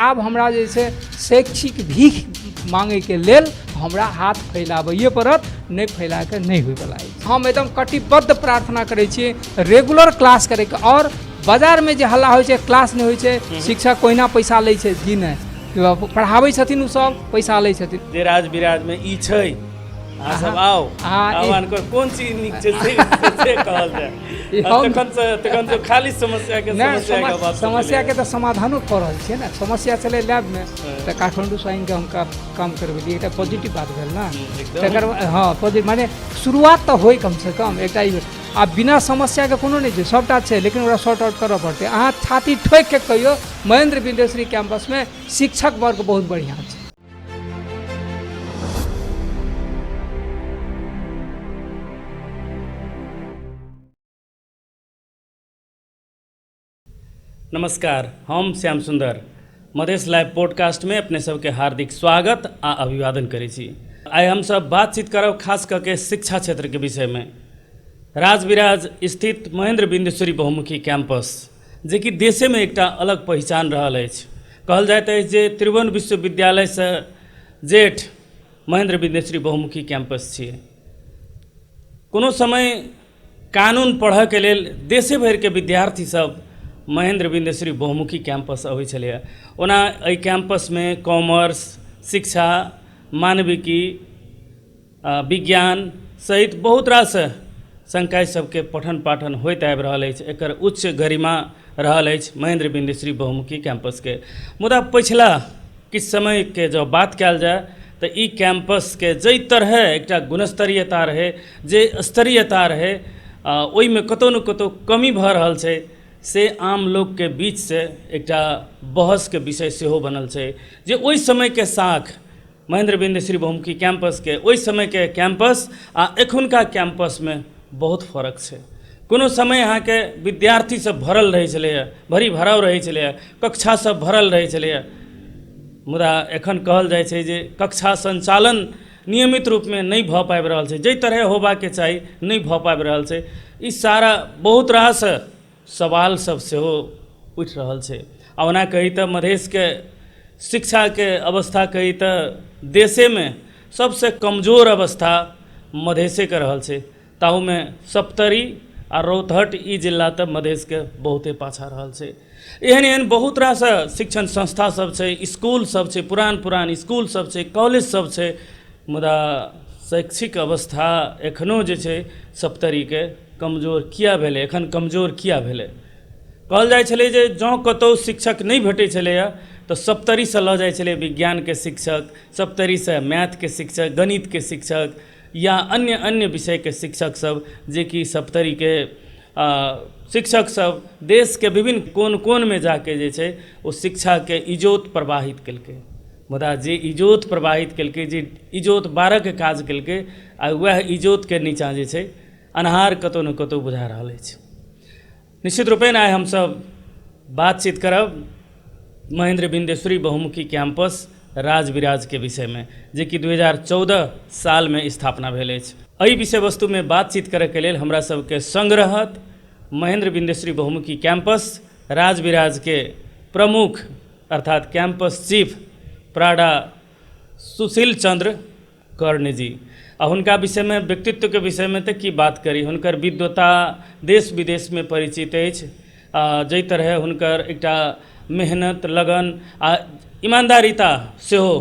आब हमरा जे छै शैक्षिक भीख मांगैके लेल हमरा हाथ फैलाबैए पड़त, नहीं फैला के नहीं होइवला अछि। हम एकदम कटिबद्ध प्रार्थना करै छियै रेगुलर क्लास करैके। और बाजार में जे हल्ला होइ छै क्लास नहीं होइ छै, शिक्षक कोहिना पैसा लै छै कि नहीं, पढ़ाबै छथिन उ सब पैसा लै छथिन। जे राज विराज में ई छै अहाँ सब आओ आवानकर कोन चीज नीक छै से कहल जाए। तखन से खाली समस्या के बात समस्या के तो समाधानो कर रहल छियै ना। समस्या चले लैब में तो काठमांडू से आनि के हम काम करबेलिए, एकटा पॉजिटिव बात भेल ना। तकर हाँ पॉजिटिव माने शुरुआत तो होय कम से कम एकटा आ बिना समस्या के कोनो नहीं छै, सबटा छै लेकिन ओकरा सॉर्ट आउट करऽ पड़तै। अहाँ छाती ठोक के कहियो महेंद्र बिंदेश्वरी कैंपस में शिक्षक वर्ग बहुत बढ़िया छै। नमस्कार, हम श्याम सुंदर मधेश लाइव पॉडकास्ट में अपने सबके हार्दिक स्वागत आ अभिवादन करै छी। आइ हम सब बातचीत करब खास करके शिक्षा क्षेत्र के विषय में। राजविराज स्थित महेंद्र बिंदेश्वरी बहुमुखी कैंपस जे कि देशे में एकटा अलग पहचान रहल अछि। कहल जाइत अछि जे त्रिभुवन विश्वविद्यालय से जेठ महेंद्र बिंदेश्वरी बहुमुखी कैंपस छियै। कोनो समय कानून पढ़य के लेल देशे भरि के विद्यार्थी सब महेंद्र बिंदेश्वरी बहुमुखी कैंपस अबै छलैए। ओना एहि कैंपस में कॉमर्स, शिक्षा, मानविकी, विज्ञान सहित बहुत रास संकाय सबके पठन पाठन होइत आबि रहल अछि। एकर उच्च गरिमा रहल अछि महेंद्र बिंदेश्वरी बहुमुखी कैंपस के। मुदा पिछला किछु समय के जब बात कयल जाय तऽ ई कैंपस के जै तरह एकटा गुणस्तरीयता रहै, जे स्तरीयता रहै, ओहिमे कतौ न कतौ कमी भऽ रहल छै से आम लोग के बीच से एकटा बहस के विषय सेहो बनल छै जे ओहि समय के साख महेंद्र बिंदेश्वरी बहुमुखी कैंपस के ओहि समय के कैंपस आ एखुनका कैंपस में बहुत फर्क छै। कोनो समय अहाँ के विद्यार्थी सब भरल रहै छलैए, भरी भराव रहै छलैए, कक्षा सब भरल रहै छलैए। मुदा एखन कहल जाइ छै जे कक्षा संचालन नियमित रूप में नहीं भऽ पाबि रहल छै, जै तरह होबाक के चाही नहीं भऽ पाबि रहल छै। ई सारा बहुत रास सवाल सब सेहो उठि रहल छै। आ ओना कही तऽ मधेश के शिक्षा के अवस्था कही तऽ देशे में सबसे कमजोर अवस्था मधेशे के रहल छै। ताहू में सप्तरी आ रौतहट ई जिला तऽ मधेश के बहुते पाछा रहल छै। एहन एहन बहुत रास शिक्षण संस्था सब छै, स्कूल सब छै, पुरान स्कूल सब छै, कॉलेज सब छै, मुदा शैक्षिक अवस्था एखनो जे छै सप्तरी के कमजोर किया भेलै, एखन कमजोर किया भेलै। कहल जाइ छलै जे जँ कतौ शिक्षक नहीं भेटै छलैए तऽ सप्तरी से लऽ जाइ छलै विज्ञान के शिक्षक, सप्तरी से मैथ के शिक्षक, गणित के शिक्षक या अन्य विषय के शिक्षक सब, जे कि सप्तरी के शिक्षक सब देश के विभिन्न कोन में जाके जे छै ओ शिक्षा के इजोत प्रवाहित केलकै। मुदा जे इजोत प्रवाहित केलकै, जे इजोत बारह के काज केलकै, आ वएह इजोत के नीचाँ जे छै अन्हार कतौ न कतौ बुझा रहल अछि। निश्चित रूपेण आइ हमसब बातचीत करब महेंद्र बिंदेश्वरी बहुमुखी कैंपस राजविराज के विषय में, जे कि 2014 साल में स्थापना भेल अछि। एहि विषय वस्तु में बातचीत करय के लेल हमरा सबके संग रहत महेंद्र बिंदेश्वरी बहुमुखी कैंपस राजविराज के प्रमुख अर्थात campus chief Prada Sushil Chandra कर्ण जी। आ हुनका विषय में, व्यक्तित्व के विषय में तो की बात करी। हुनकर विद्वता देश विदेश में परिचित अछि। जै तरह हुनकर एकटा मेहनत, लगन आ ईमानदारीता सेहो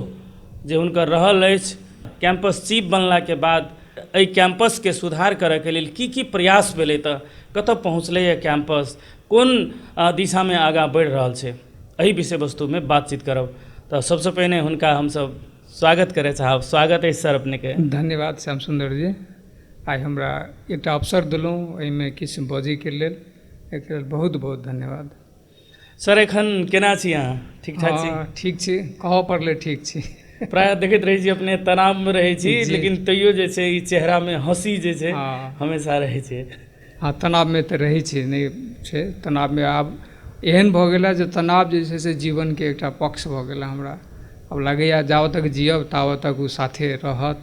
जे हुनकर रहल अछि। कैंपस चीफ बनला के बाद एहि कैंपस के सुधार करय के लेल की प्रयास भेलै, तऽ कतऽ पहुँचलैए कैंपस, कोन दिशा में आगाँ बढ़ि रहल छै, एहि विषय वस्तु में बातचीत करब। तऽ सबसे पहिने हुनका हमसब स्वागत करे चाहब। स्वागत है सर अपने के। धन्यवाद श्याम सुंदर जी, आइ हमरा एकटा अवसर देलहुँ एहिमे किछु बजै के लेल, एकर बहुत बहुत धन्यवाद। सर एखन केना छी अहाँ, ठीक ठाक छी? ठीक छी, कहऽ पड़लै ठीक छी। प्राय देखैत रहै छी अपने तनाव में रहै छी, लेकिन तैयो जे छै ई चेहरा में हंसी जे छै हमेशा रहै छै। हाँ, तनाव में तऽ रहै छै, नहि छै तनाव में। आब एहन भऽ गेला जे तनाव जे छै से जीवन के एकटा पक्ष भऽ गेला हमरा। अब लगैया जाबत तक जियब ताबत तक ओ साथे रहत।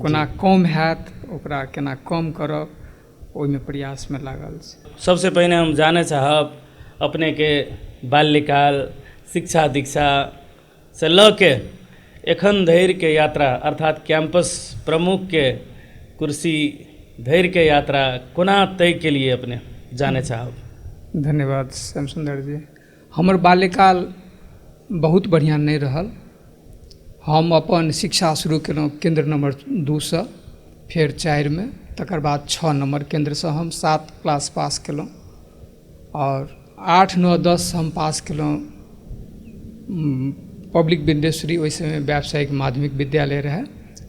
कोना कम हैत ओकरा केना कम करब, ओहिमे प्रयास में लागल छै। सबसे पहिने हम जानय चाहब अपने के बाल्यकाल शिक्षा दीक्षा से लऽ के एखन धरि के यात्रा अर्थात कैंपस प्रमुख के कुर्सी धरि के यात्रा कोना तय के लिए अपने जाने चाहब? धन्यवाद श्याम सुंदर जी। हमर बाल्यकाल बहुत बढ़िआँ नहीं रहल। हम अपन शिक्षा शुरू केलहुँ केंद्र नंबर 2 से, फेर 4 में, तकर बाद 6 नंबर केंद्र से हम 7 क्लास पास केलहुँ और 8, 9, 10 हम पास केलहुँ पब्लिक विंदेश्वरी, ओहि समय व्यावसायिक माध्यमिक विद्यालय रहे,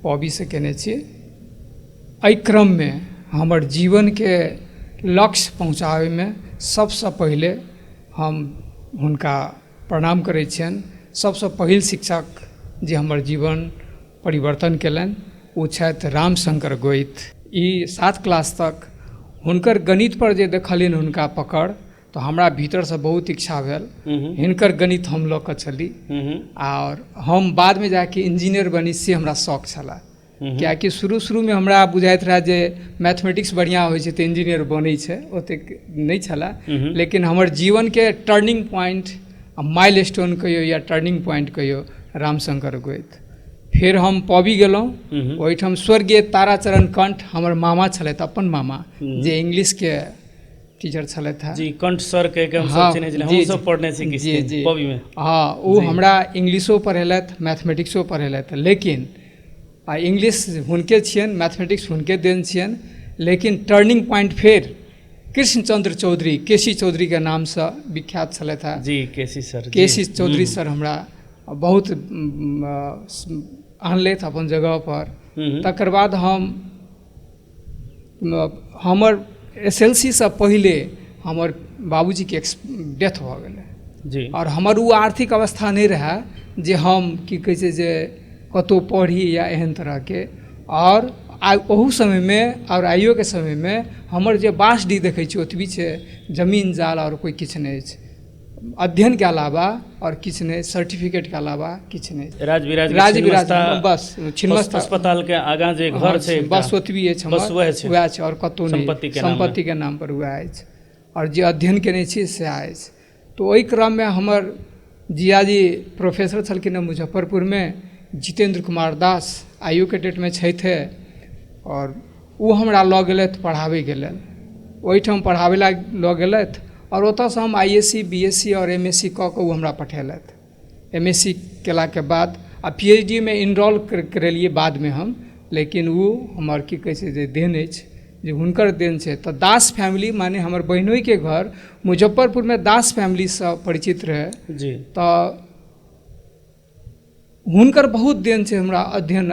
पॉबी से केने छियै। एहि क्रममे हमर जीवनके लक्ष्य पहुँचाबैमे सबसँ पहिले हम हुनका प्रणाम करै छियनि। सबसँ पहिल शिक्षक जे हमर जीवन परिवर्तन केलनि ओ छथि रामशंकर गोइत। ई 7 क्लास तक हुनकर गणित पर जे देखलियनि हुनका पकड़, तो हमरा भीतरसँ बहुत इच्छा भेल हिनकर गणित हम लऽ कऽ चली और हम बादमे जाके इंजीनियर बनी, से हमरा शौक छला। कियाकि शुरू में हमरा बुझाइत रहा जे मैथमेटिक्स बढ़िया होइ छै तऽ इंजीनियर बनै छै, ओतेक नहीं छला। लेकिन हमर जीवनके टर्निंग पॉइंट, माइल स्टोन कहियो या टर्निंग पॉइंट कहियो, रामशंकर गोइत। फिर हम पॉबी गेलहुँ, ओहिठाम स्वर्गीय ताराचरण कंठ हमर मामा छलथि, अपन मामा, जे इंग्लिश के टीचर छलथि हैं। जी, कंठ सर के हम सब चिन्है छलियै, हम सब पढ़ने छी किसी पॉबी में। हाँ, वो हमरा इंग्लिशो पढ़ेलथि, मैथमेटिक्सो पढ़ेलथि। लेकिन इंग्लिश हुनके छियनि, मैथमेटिक्स हुनके देन छियनि। लेकिन टर्निंग पॉइंट फेर कृष्णचंद्र चौधरी, केसी चौधरी के नाम से विख्यात छलथि हैं। जी, केसी सर, केसी चौधरी सर हमरा बहुत आनलथि अपन जगह पर। तकर बाद हमर SLC से पहले हमर बाबूजी के डेथ भऽ गेलै जी, और हमर वो आर्थिक अवस्था नहीं रहा जे हम की कहै छै जे कतौ पढ़ी या एहन तरह के। और ओहू समय में और आइयो के समय में हमर जे बासडी देखै छी ओतबी छै, जमीन जाल और कोई किछु नहीं छै। अध्ययन के अलावा और किछु नहीं, सर्टिफिकेट के अलावा किछु नहीं। राजविराज बस छिन्नमस्ता अस्पताल के आगाँ जे घर छै, बस ओतबी अछि, बस वएह छै और कतौ नहीं, संपत्ति के नाम पर वएह अछि। और जे अध्ययन केने छी से अछि। तो ओहि क्रम में हमर जियाजी प्रोफेसर छलखिन मुजफ्फरपुर में, जितेंद्र कुमार दास, आइयो के डेट में छथि, और वो हमरा लऽ गेलथि पढ़ाबै के लेल। ओहिठाम पढ़ाबै ला लऽ गेलथि और ओतऽसँ हम ISc, BSc और MSc कऽ कऽ ओ हमरा पठेलथि। MSc केला के बाद आ PhD में इनरोल करेलिए बाद में हम। लेकिन वो हमर की कहै छै जे देन अछि, जे हुनकर देन छै। तऽ दास फैमिली, माने हमर बहिनोई के घर मुजफ्फरपुर में दास फैमिली से परिचित रहे जी। तऽ हुनकर बहुत देन छै हमरा अध्ययन,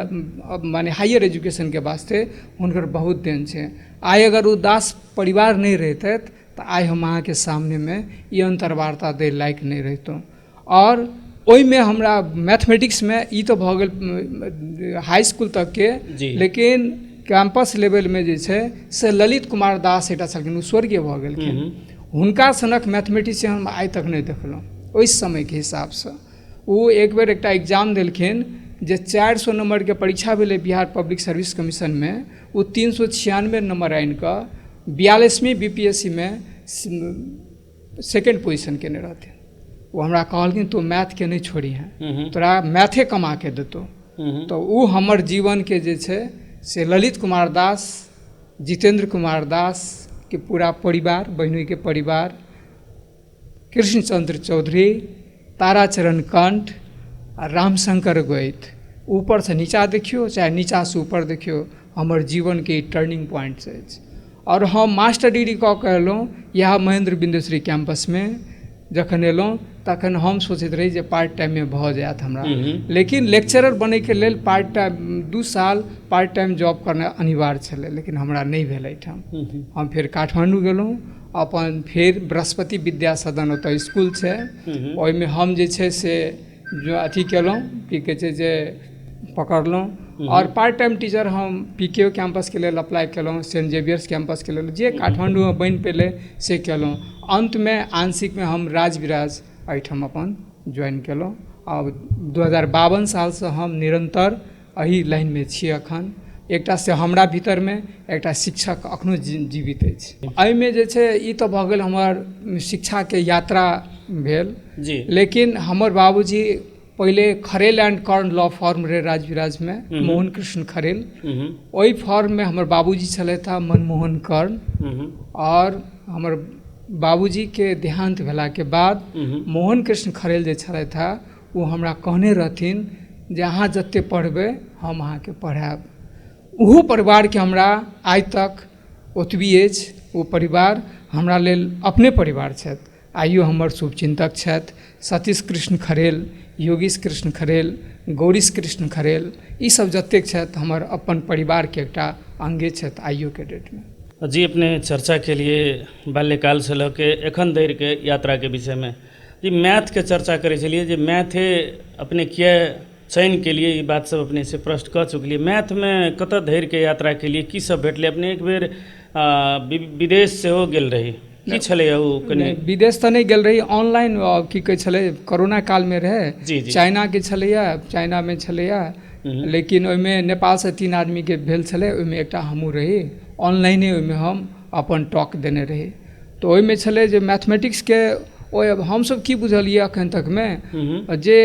माने हायर एजुकेशन के वास्ते हुनकर बहुत देन छै। आइ अगर वो दास परिवार नहीं रहते तो आइ हम अहाँ के सामने में ई अंतर्वार्ता दे लायक नहीं रहितौं। और ओहि में हमरा मैथमेटिक्स में ई तो भऽ गेल हाई स्कूल तक के, लेकिन कैंपस लेवल में जे छै से ललित कुमार दास एकटा छलखिन, ओ स्वर्गीय भऽ गेलखिन। हुनका सनक मैथमेटिशियन हम आइ तक नहीं देखलहुँ ओहि समय के हिसाब से। वो एक बेर एकटा एग्जाम देलखिन जे 400 नंबर के परीक्षा भेलै बिहार पब्लिक सर्विस कमीशन में, वो 396 नंबर आनि कऽ 42वीं BPSC में सेकेंड पोजीशन केने रहथिन। वो हमरा कहलखिन तू मैथ के नहीं छोड़ी हैं, तोरा मैथे कमा के देतौ। तो वो हमर जीवन के जे छै से ललित कुमार दास, जितेंद्र कुमार दास के पूरा परिवार, बहिनोई के परिवार, कृष्णचंद्र चौधरी, ताराचरण कंठ आ रामशंकर गोइत, ऊपर से नीचा देखियो चाहे नीचा से ऊपर देखियो, हमर जीवन के टर्निंग पॉइंट अछि। और हम मास्टर डिग्री कऽ के एलहुँ यह महेंद्र बिंदेश्वरी कैंपस में। जखन एलहुँ तखन हम सोचैत रही जे पार्ट टाइम में भऽ जायत हमरा, लेकिन लेक्चरर बनै के लेल पार्ट टाइम 2 साल पार्ट टाइम जॉब करना अनिवार्य छलै, लेकिन हमरा नहीं भेल एहिठाम। हम फिर काठमांडू गेलहुँ, अपन फिर बृहस्पति विद्या सदन ओतऽ स्कूल छै, ओहिमे हम जे छै से जो अथी केलहुँ, की कहै छै जे पकड़लहुँ। और पार्ट टाइम टीचर हम PKO कैंपस के लेल अप्लाई केलहुँ, सेंट जेवियर्स कैंपस के लेल, जे काठमांडू में बनि पेले से केलहुँ। अंत में आंशिक में हम राजविराज एहिठाम अपन ज्वाइन केलहुँ। और 2052 साल से हम निरंतर एही लाइन में छी अखन। एकटा से हमरा भीतरमे एकटा शिक्षक अखनो जीवित अछि। एहिमे जे छै ई तऽ भऽ गेल हमर शिक्षाके यात्रा भेल जी। लेकिन हमर बाबूजी पहिले Kharel and Karn law firm रहे राजविराजमे, मोहन कृष्ण खरेल, ओहि फॉर्ममे हमर बाबूजी छलथि हेँ मनमोहन कर्ण। और हमर बाबूजीके देहांत भेलाके बाद मोहन कृष्ण खरेल जे छलथि हेँ ओ हमरा कहने रहथिन जे अहाँ जतेक पढ़बै हम अहाँके पढ़ायब। ओहो परिवारके हमरा आइ तक ओतबी अछि, ओ परिवार हमरा लेल अपने परिवार छथि। आइयो हमर शुभचिन्तक छथि सतीश कृष्ण खरेल, योगीश कृष्ण खरेल, गौरीश कृष्ण खरेल, ईसभ जतेक छथि हमर अपन परिवारके एकटा अंगे छथि आइयो के डेटमे। जी, अपने चर्चा के लिए बाल्यकाल से लऽ के एखन धरि के यात्रा के विषय में जी मैथ के चर्चा करे छलिए जे मैथे अपने किया चयन के लिए, ये बात सब अपने से प्रश्न कऽ चुकलिए। मैथ में कतऽ धरि के यात्रा के लिए की सब भेटलै? अपने एक बेर विदेश सेहो गेल रही, की छलै ओ? कनी विदेश तऽ नहि गेल रही, ऑनलाइन की कहै छलै कोरोना कालमे रहै। जी जी। चाइनाके छलैया, चाइनामे छलैया, लेकिन ओहिमे नेपालसँ 3 आदमीके भेल छलै, ओहिमे एकटा हमहूँ रही। ऑनलाइने ओहिमे हम अपन टॉक देने रही। तऽ ओहिमे छलै जे मैथमेटिक्सके ओहि हमसब की बुझलिए एखन तकमे जे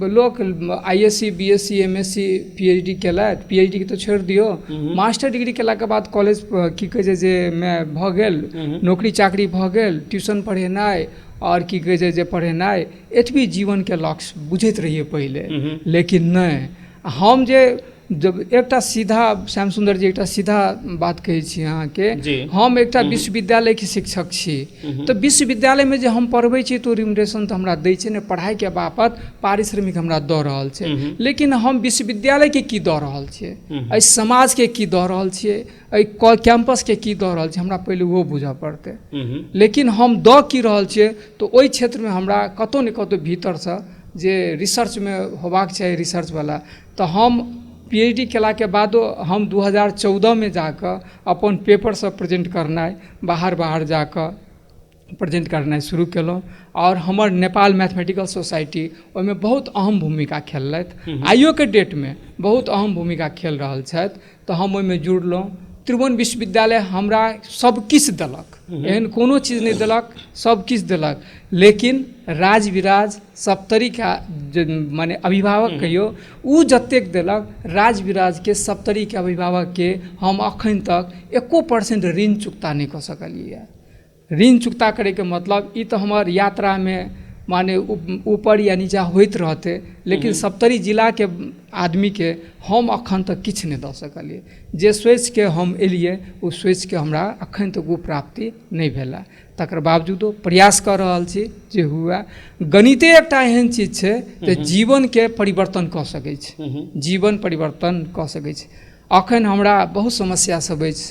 लोक ISc BSc MSc PhD केलथि, PhD के तऽ छोड़ि दियौ, मास्टर डिग्री केलाके बाद कॉलेज की कहै छै जे भऽ गेल, नौकरी चाकरी भऽ गेल, ट्यूशन पढ़ेनाइ और की कहै छै जे पढ़ेनाइ, एतबी जीवनके लक्ष्य बुझैत रहिए पहिले। लेकिन नहि, हम जे जब एकटा सीधा श्याम सुंदर जी एकटा सीधा बात कहै छी अहाँके, हम एकटा विश्वविद्यालयके शिक्षक छी। तऽ विश्वविद्यालयमे जे हम पढ़बै छी तऽ रिम्यूनरेशन तऽ हमरा दै छै ने, पढ़ाइके बाबत पारिश्रमिक हमरा दऽ रहल छै। लेकिन हम विश्वविद्यालयके की दऽ रहल छियै, एहि समाजके की दऽ रहल छियै, एहि कैंपसके की दऽ रहल छियै, हमरा पहिले ओहो बुझऽ पड़तै। लेकिन हम दऽ की रहल छियै, तऽ ओहि क्षेत्रमे हमरा कतहु ने कतहु भीतरसँ जे रिसर्चमे होबाक चाही रिसर्चवला, तऽ हम PhD केलाके बादो हम 2014 जाकऽ अपन पेपरसब प्रेजेंट करनाइ, बाहर जाकऽ प्रेजेंट करनाइ शुरू केलहुँ। और हमर नेपाल मैथमेटिकल सोसाइटी ओहिमे बहुत अहम भूमिका खेललथि, आइयो के डेटमे बहुत अहम भूमिका खेल रहल छथि। तऽ हम ओहिमे जुड़लहुँ। त्रिभुवन विश्वविद्यालय हमरा सब किछु देलक, एहन कोनो चीज नहि देलक, सब किछु देलक। लेकिन राजविराज सप्तरीका माने अभिभावक कहियो, ओ जतेक देलक राजविराजके सप्तरीके अभिभावकके हम अखन तक 1% ऋण चुकता नहीं कऽ सकलिए। ऋण चुकता करैके मतलब ई तऽ हमर यात्रामे माने ऊपर या नीचा होइत रहते, लेकिन सप्तरी जिलाके आदमीके हम अखन तक किछु नहीं दऽ सकलिए। जे सोचिके हम एलिए ओ सोचिके हमरा अखन तक वो प्राप्ति नहीं भेला। तकर बावजूदो प्रयास कऽ रहल छी जे हुए। गणिते एकटा एहन चीज छै जे जीवनके परिवर्तन कऽ सकै छै, जीवन परिवर्तन कऽ सकै छै। अखन हमरा बहुत समस्या सब अछि,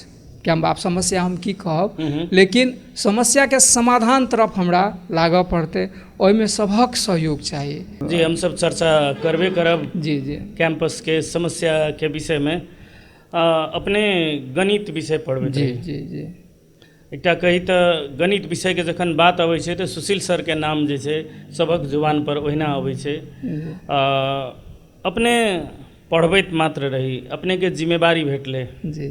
क्या आब समस्या हम की कहब, लेकिन समस्याके समाधान तरफ हमरा लागऽ पड़तै, ओहिमे सभक सहयोग चाही। जी, हम सब चर्चा करबे करब जी जी कैंपस के समस्या के विषय में। अपने गणित विषय पढ़बै जी जी जी। एकटा कही तऽ गणित विषय के जखन बात अबै छै तऽ सुशील सर के नाम जे छै सबक जुबान पर ओहिना अबै छै। अपने पढ़बैत मात्र रही, अपने के जिम्मेवारी भेटलै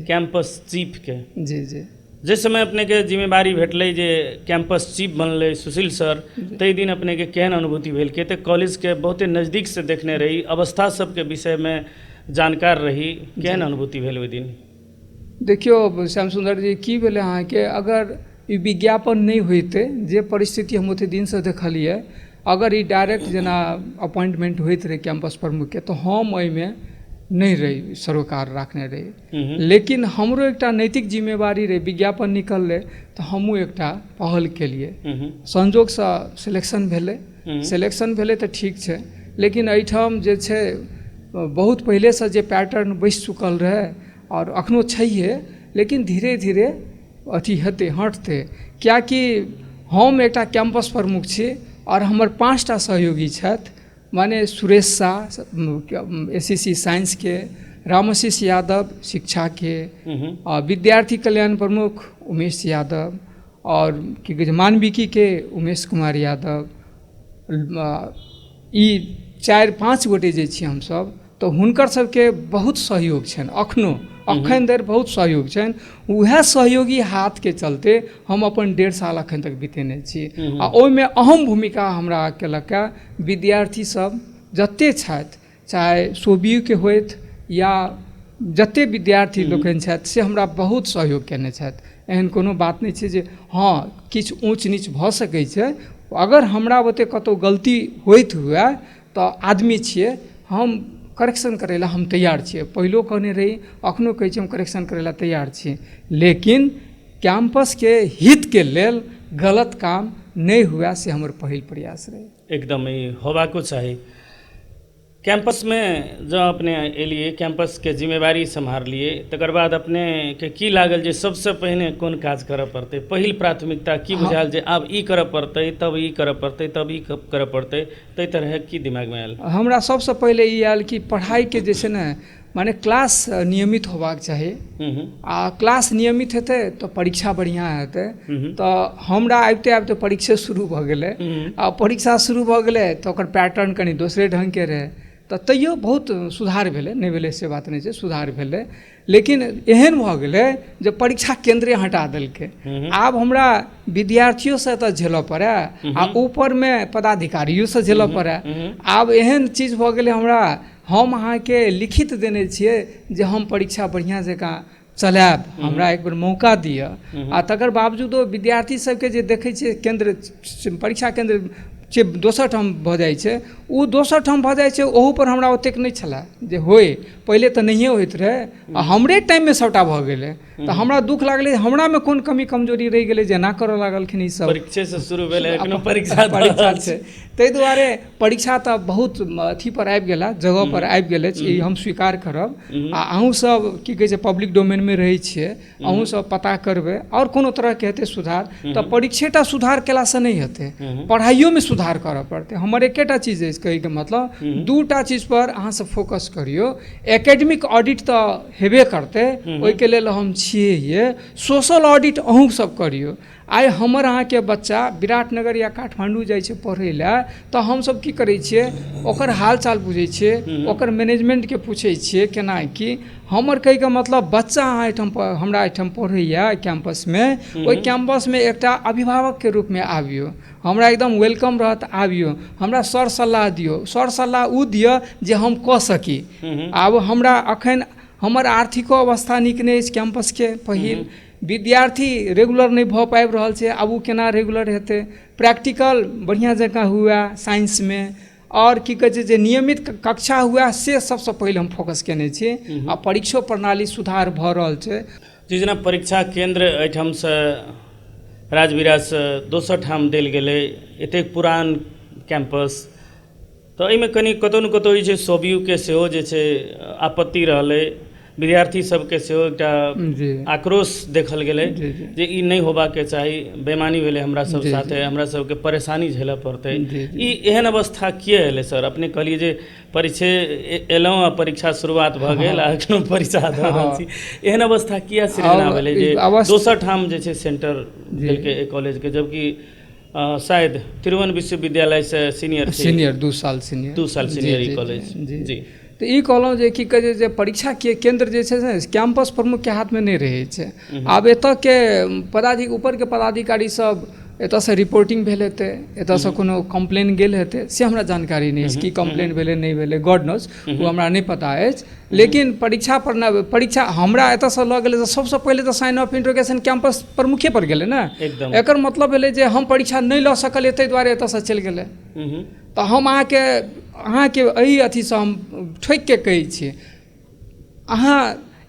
कैंपस चीफ के। जी जी। जिस समय अपने के जिम्मेवारी भेटलै जे कैंपस चीफ बनलै सुशील सर, तई दिन अपने के केहन अनुभूति भेल? के ते कॉलेज के बहुते नजदीक से देखने रही, अवस्था सब के विषय में जानकार रही, केहन अनुभूति भेल ओहि दिन? देखियो श्याम सुंदर जी, की भेलै अहाँके, अगर ई विज्ञापन नहीं होइते, जे परिस्थिति हम ओते दिन से देखलिए, अगर ई डायरेक्ट जेना अपॉइंटमेंट होइत रहे कैंपस प्रमुख के, तो हम ओहिमे नहीं रही, सरोकार राखने रही। लेकिन हमरो एकटा नैतिक जिम्मेवारी रहे, विज्ञापन निकललै तो हमहूँ एकटा पहल केलिए। संजोगसँ सिलेक्शन भेलै, सिलेक्शन भेलै तऽ ठीक छै, लेकिन एहिठाम जे छै बहुत पहिलेसँ जे पैटर्न बैसि चुकल रहै और अखनो छैहे, लेकिन धीरे धीरे अथी हेतै, हटतै। कियाकि हम एकटा कैंपस प्रमुख छी और हमर 5टा सहयोगी छथि, माने सुरेश शाह SCC साइंस के, रामाशीष यादव शिक्षा के, और विद्यार्थी कल्याण प्रमुख उमेश यादव, और की कहै छै मानविकी के उमेश कुमार यादव, ई 4-5 गोटे जे छी हमसब, तऽ हुनकर सबके बहुत सहयोग छनि अखनो, अखन धरि बहुत सहयोग छनि, उएह सहयोगी हाथके चलते हम अपन 1.5 साल अखन तक बितेने छी। आ ओहिमे अहम भूमिका हमरा केलक विद्यार्थी सब जते छथि, चाहे सोबियूके होथि या जते विद्यार्थी लोकनि छथि से हमरा बहुत सहयोग केने छथि। एहन कोनो बात नहि छै जे हाँ किछु ऊँच नीच भऽ सकै छै, अगर हमरा ओते कतहु गलती होइत हुए तऽ आदमी छिए, हम करेक्शन करै लए हम तैयार छिए। पहिलो कहने रही, अखनो कहै छी हम करेक्शन करै लए तैयार छी, लेकिन कैंपसके हितके लेल गलत काम नहीं हुआ से हमर पहिल प्रयास रहे। एकदम ही होबाको चाही। कैंपस में जब अपने एलिए, कैंपस के जिम्मेवारी संभालिए, तकर बाद अपने के की लागल जे सबसे पहिने कोन काज करऽ पड़तै, पहिल प्राथमिकता की बुझायल जे आब ई करऽ पड़तै, तब ई करऽ पड़तै, तब ई करऽ पड़तै, ताहि तरह की दिमाग में आयल? हमरा सबसे पहले ई आयल कि पढ़ाई के जे छै ने, माने क्लास नियमित होबाक चाही। आ क्लास नियमित हेतै तो परीक्षा बढ़िया हेतै। तो हमरा आबिते आबिते परीक्षा शुरू भऽ गेलै, आ परीक्षा शुरू भऽ गेलै तो ओकर पैटर्न कनि दोसरे ढंग के रहे। तो तैयो बहुत सुधार भेलै, नहीं भेलै से बात नहीं छै, सुधार भेलै। लेकिन एहन भऽ गेलै जे परीक्षा केंद्रे हटा देलकै। आब हमरा विद्यार्थियों से तऽ झेलऽ पड़े, आ ऊपर में पदाधिकारियों से झेलऽ पड़े। आब एहन चीज भऽ गेलै हमरा, हम अहाँके लिखित देने छियै जे हम परीक्षा बढ़िया जकाँ चलायब, हमरा एक बेर मौका दिअ। आ तकर बावजूदो विद्यार्थी सबके जे देखै छियै केंद्र, परीक्षा केंद्र जे दोसर ठाम भऽ जाइ छै, ओ दोसर ठाम भऽ जाइ छै, ओहू पर हमरा ओतेक नहि छलै जे होय। पहिले तऽ नहिए होइत रहै, आ हमरे टाइम में सबटा भऽ गेलै। तऽ हमरा दुख लागलै, हमरा में कोन कमी कमजोरी रहि गेलै जे एना करऽ लागलखिन ई सब। परीक्षे से शुरू भेलै, एखनो परीक्षा छै। ताहि दुआरे परीक्षा तऽ बहुत अथी पर आबि गेला, जगह पर आबि गेलै, ई हम स्वीकार करब। आ अहूँ सब की कहै छै पब्लिक डोमेन में रहै छियै, अहूँ सब पता करबै, और कोनो तरह के हेतै सुधार तऽ परीक्षेटा सुधार केलासँ नहीं हेतै, पढ़ाइयो में सुधार करऽ पड़तै। हमर एकेटा चीज अछि कहैके मतलब, दूटा चीज पर अहाँ सब फोकस करियौ। एकेडमिक ऑडिट तऽ हेबे करतै, ओहिके लेल हम छियै। सोशल ऑडिट अहूँ सब करियौ। आइ हमर अहाँके बच्चा विराटनगर या काठमांडू जाइ छै पढ़ै लए, तऽ हमसब की करै छियै, ओकर हाल चाल बुझै छियै, ओकर मैनेजमेंट के पूछै छियै केना की। हमर कहैके मतलब बच्चा अहाँ एहिठाम हमरा एहिठाम पढ़ैया कैंपस में, ओहि कैंपस में एकटा अभिभावक के रूप में आबियौ, हमरा एकदम वेलकम रहत, आबियौ, हमरा सर सलाह दियौ। सर सलाह ओ दिअ जे हम कऽ सकी। आब हमरा अखन हमर आर्थिको अवस्था नीक नहि अछि कैंपस के, पहिल विद्यार्थी रेगुलर नहीं भऽ पाबि रहल छै, आब ओ केना रेगुलर हेतै। प्रैक्टिकल बढ़िया जकाँ हुए साइंस में, और की कहै छै जे नियमित कक्षा हुए, से सबसे पहले हम फोकस केने छी। आ परीक्षो प्रणाली सुधार भऽ रहल छै। जी जेना परीक्षा केंद्र एहिठाम से राजबिराज से दोसर ठाम देल गेलै, एतेक पुरान कैंपस, तऽ एहिमे कनि कतहु ने कतहु जे सोबियू के सेहो जे छै आपत्ति रहलै, विद्यार्थी सबके सेहो एकटा आक्रोश देखल गेलै जे ई नहीं होबाके चाही, बेमानी भेलै हमरा सब साथे, हमरा सबके परेशानी झेलऽ पड़तै। ई एहन अवस्था किए एलै सर? अपने कहलिए जे परीक्षे एलहुँ आ परीक्षा शुरुआत भऽ गेल, आ एखनो परीक्षा दऽ रहल छी, एहन अवस्था किए सृजना भेलै जे दोसर ठाम जे छै सेंटर देलकै कॉलेज के, जबकि शायद तिरुवन विश्वविद्यालय से सीनियर 2 साल सीनियर ई कॉलेज। जी तऽ ई कहलहुँ जे की कहै छै जे परीक्षा के केंद्र जे छै ने कैंपस प्रमुख के हाथ में नहीं रहै छै। आब एतऽ के ऊपर के पदाधिकारी सब एतऽ से रिपोर्टिंग भेल हेतै, एतऽ से कोनो कंप्लेन गेल हेतै, से हमरा जानकारी नहीं अछि कि कंप्लेन भेलै नहीं भेलै, गॉड नोज, वो हमरा नहीं पता अछि। लेकिन परीक्षा हमरा एतऽ से लऽ गेलै तऽ सबसे पहले तऽ साइन ऑफ इंट्रोगेशन कैंपस प्रमुखे पर गेलै ने। एकर मतलब भेलै जे हम परीक्षा नहीं लऽ सकलिए, ताहि दुआरे एतऽ से चलि गेलै। तऽ हम अहाँके एहि अथीसँ हम ठोकि के कहै छी, अहाँ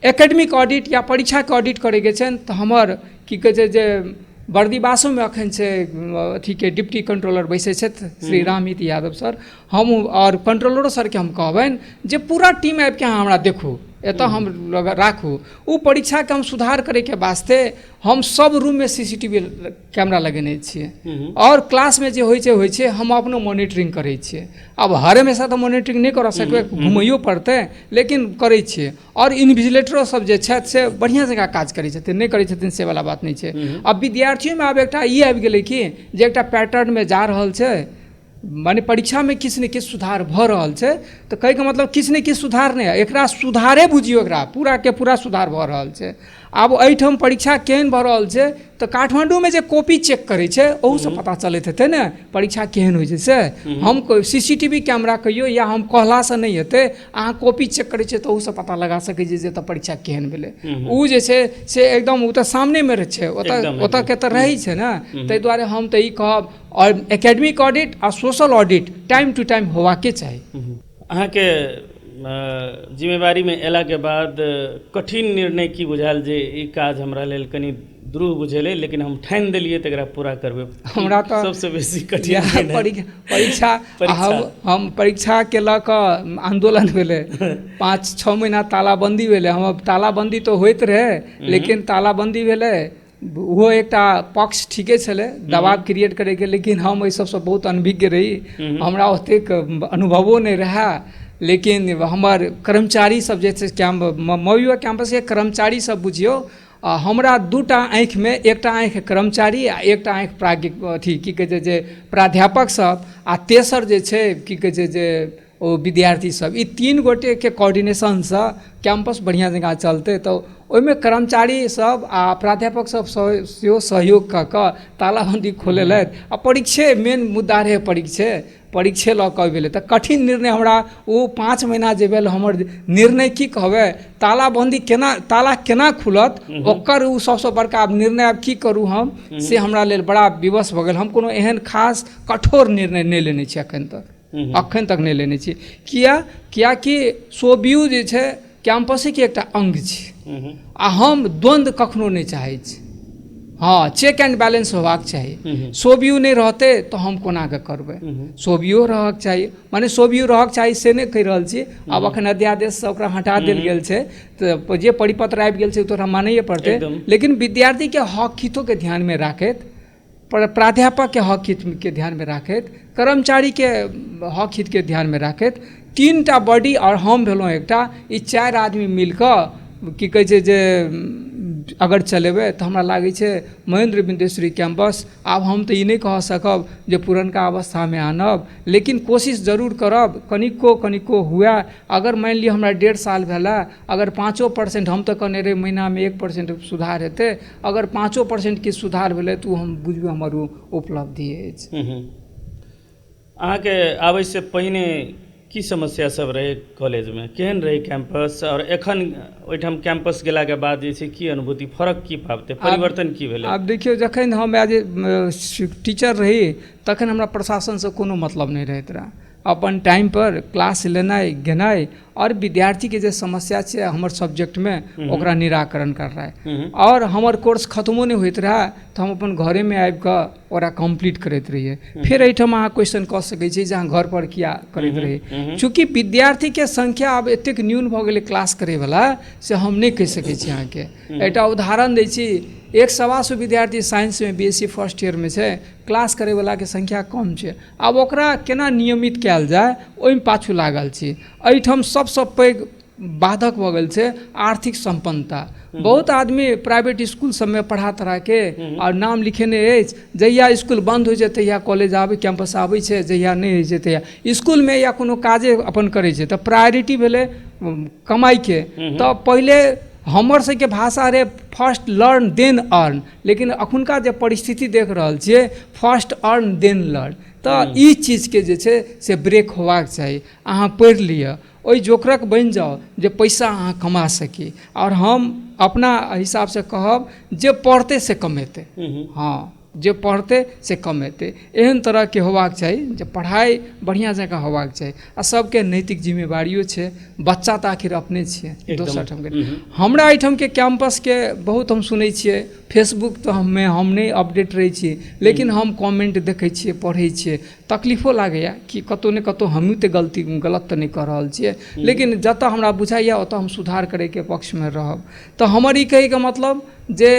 एकेडमिक ऑडिट या परीक्षा के ऑडिट करैके छनि तऽ हमर की कहै छै जे बर्दिवासो में अखन छै अथी के डिप्टी कंट्रोलर बैसै छथि श्री रामहित यादव सर, हम और कंट्रोलरो सर के हम कहबनि जे पूरा टीम आबि के अहाँ हमरा देखू, एतऽ हम राखू। ओ परीक्षा के हम सुधार करे के वास्ते हम सब रूम में सीसीटीवी कैमरा लगेने छियै, और क्लास में जे होइ छै हम अपनो मॉनिटरिंग करै छियै। अब हर हमेशा तो मॉनिटरिंग नहीं कर सकबै, घुमैयो पड़तै, लेकिन करै छियै। और इन्विजिलेटरो सब जे छथि से बढ़िया जकाँ काज करै छथिन, नहीं करै छथिन से वाला बात नहीं छै। अब विद्यार्थियों में आब एकटा ई आबि गेलै कि जे एकटा पैटर्न में जा रहल छै माने परीक्षा में किछु ने किछु सुधार भऽ रहल छै तऽ कहैके मतलब किछु ने किछु सुधार नहि एकरा सुधारे बुझियौ एकरा पूरा के पूरा सुधार भऽ रहल छै आब एहिठाम परीक्षा केहन भऽ रहल छै तऽ काठमांडूमे जे कॉपी चेक करै छै ओहूसँ पता चलैत हेतै ने परीक्षा केहन होइ छै से हम CCTV कैमरा कहियो या हम कहलासँ नहि हेतै अहाँ कॉपी चेक करै छियै तऽ ओहूसँ पता लगा सकै छियै जे तऽ परीक्षा केहन भेलै ओ जे छै से एकदम ओ तऽ सामनेमे रहै छै ओतऽ के तऽ रहै छै ने ताहि दुआरे हम तऽ ई कहब और एकेडमिक ऑडिट आ social audit time to time होबाके चाही। अहाँके जिम्मेवारीमे अयलाके बाद कठिन निर्णय की बुझायल जे ई काज हमरा लेल कनि दुरूह बुझेलै लेकिन हम ठानि देलियै तऽ एकरा पूरा करबै? हमरा तऽ सबसँ बेसी कठिन परीक्षा हम परीक्षा के लऽ कऽ आंदोलन भेलै 5-6 महीना तालाबंदी भेलै हम तालाबंदी तऽ होइत रहै लेकिन तालाबंदी भेलै ओहो एकटा पक्ष ठीके छलै दबाव क्रिएट करैके लेकिन हम एहि सबसँ बहुत अनभिज्ञ रही हमरा ओतेक अनुभवो नहि रहै लेकिन हमर कर्मचारी सब जे छै मौयुआ कैंपसके कर्मचारी सब बुझियौ हमरा 2टा आँखिमे एकटा आँखि कर्मचारी आ एकटा आँखि अथी की कहै छै जे प्राध्यापक सब आ तेसर जे छै की कहै छै जे ओ विद्यार्थी सब ई 3 गोटेके कोऑर्डिनेशनसँ कैंपस बढ़िआँ जकाँ चलतै तऽ ओहिमे कर्मचारी सब आ प्राध्यापक सब सेहो सहयोग कऽ कऽ तालाबंदी खोलेलथि आ परीक्षे मेन मुद्दा रहै परीक्षे लऽ कऽ भेलै तऽ कठिन निर्णय हमरा ओ 5 महीना जे भेल हमर निर्णय की कहबै तालाबंदी ताला केना खुलत ओकर ओ सबसँ बड़का निर्णय आब की करू हम से हमरा लेल बड़ा विवश भऽ गेल हम कोनो एहन खास कठोर निर्णय नहि लेने छी अखन तक नहि लेने छी कियाकि सोबियू जे छै कैंपसके एकटा अंग छै आ हम द्वंद्व कखनो नहि चाहै छी हाँ चेक एंड बैलेंस होबाक चाही सोबियू नहीं रहते तो हम कोना के करबै सोबियो रहक चाही माने सोबियू रहक चाही से नहीं कहि रहल छी आब अखन अध्यादेश से ओकरा हटा देल गेल छै तो जे परिपत्र आबि गेल छै तो ओकरा मानैये पड़तै लेकिन विद्यार्थी के हक हितों के ध्यान में राखैत प्राध्यापक के हक हित के ध्यान में राखैत कर्मचारी के हक हित के ध्यान में राखैत 3टा बॉडी और हम भेलहुँ एकटा ई 4 आदमी मिलकऽ की कहै छै जे अगर चलेबै तऽ हमरा लागै छै महेंद्र बिंदेश्वरी कैंपस आब हम तऽ ई नहि कह सकब जे पुरनका अवस्थामे आनब लेकिन कोशिश जरूर करब कनिको हुए अगर मानि लिअ हमरा 1.5 साल भेलै अगर 5% हम तऽ कहने रही महीनामे 1% सुधार हेतै अगर 5% के सुधार भेलै तऽ हम बुझबै हमर उपलब्धि अछि। अहाँके आबैसँ पहिने की समस्या सब रहे कॉलेज में केहन रहे कैंपस और एखन ओइठाम कैंपस गेला के बाद जे छै की अनुभूति फर्क की पाबते परिवर्तन की भेलै? आब देखियौ जखन हम एज ए टीचर रही तखन हमरा प्रशासन से कोनो मतलब नहीं रहैत रहा अपन टाइम पर क्लास लेनाइ गेनाइ और विद्यार्थी के जे समस्या छै हमर सब्जेक्ट में ओकरा निराकरण करनाइ और हमर कोर्स खत्मो नहीं होइत रहा तो हम अपन घरे में आबि कऽ ओकरा कंप्लीट करैत रहिए फिर एहिठाम अहाँ क्वेश्चन कऽ सकै छी जे अहाँ घर पर किया करैत रही चूँकि विद्यार्थी के संख्या आब एतेक न्यून भऽ गेलै क्लास करे वाला से हम नहीं कहि सकै छी अहाँ के एकटा उदाहरण दै छी 100 विद्यार्थी साइंस में BSc फर्स्ट ईयर में छै क्लास करे वाला के संख्या कम छै आब ओकरा केना नियमित कयल जाय ओहिमे पाछू लागल छी एहिठाम सबसँ पैघ बाधक भऽ गेल छै आर्थिक संपन्नता बहुत आदमी प्राइवेट स्कूल सब में पढ़ा तढ़ा के और नाम लिखेने अछि जहिया स्कूल बंद होइ छै तहिया कॉलेज आबै कैंपस आबै छै जहिया नहीं होइ छै तहिया स्कूल में या कोनो काजे अपन करै छै तऽ प्रायोरिटी भेलै कमाई के तऽ पहिले हमर सबके भाषा रहे फर्स्ट लर्न देन अर्न लेकिन अखुनका जे परिस्थिति देख रहल छियै फर्स्ट अर्न देन लर्न तऽ ई चीज के जे छै से ब्रेक होबाक चाही अहाँ पढ़ि लिअ ओहि जोकरक बनि जाओ जे पैसा अहाँ कमा सकी और हम अपना हिसाब से कहब जे पढ़ते से कमेते हाँ जे पढ़ते से कमेते एहन तरह के होबाक चाही जे पढ़ाई बढ़िया जकाँ होबाक चाही आ सबके नैतिक जिम्मेवारियो छै बच्चा तऽ आखिर अपने छियै दोसर ठाम के हमरा एहिठाम के कैंपस के बहुत हम सुनै छियै फेसबुक तो हम नहीं अपडेट रहै छी लेकिन हम कमेंट देखै छियै पढ़ै छियै तकलीफो लागैया कि कतौ ने कतौ हमही तऽ गलत तऽ नहीं कऽ रहल छियै लेकिन जतऽ हमरा बुझाइया ओतऽ हम सुधार करे के पक्ष में रहब तऽ हमर ई कहै के मतलब जे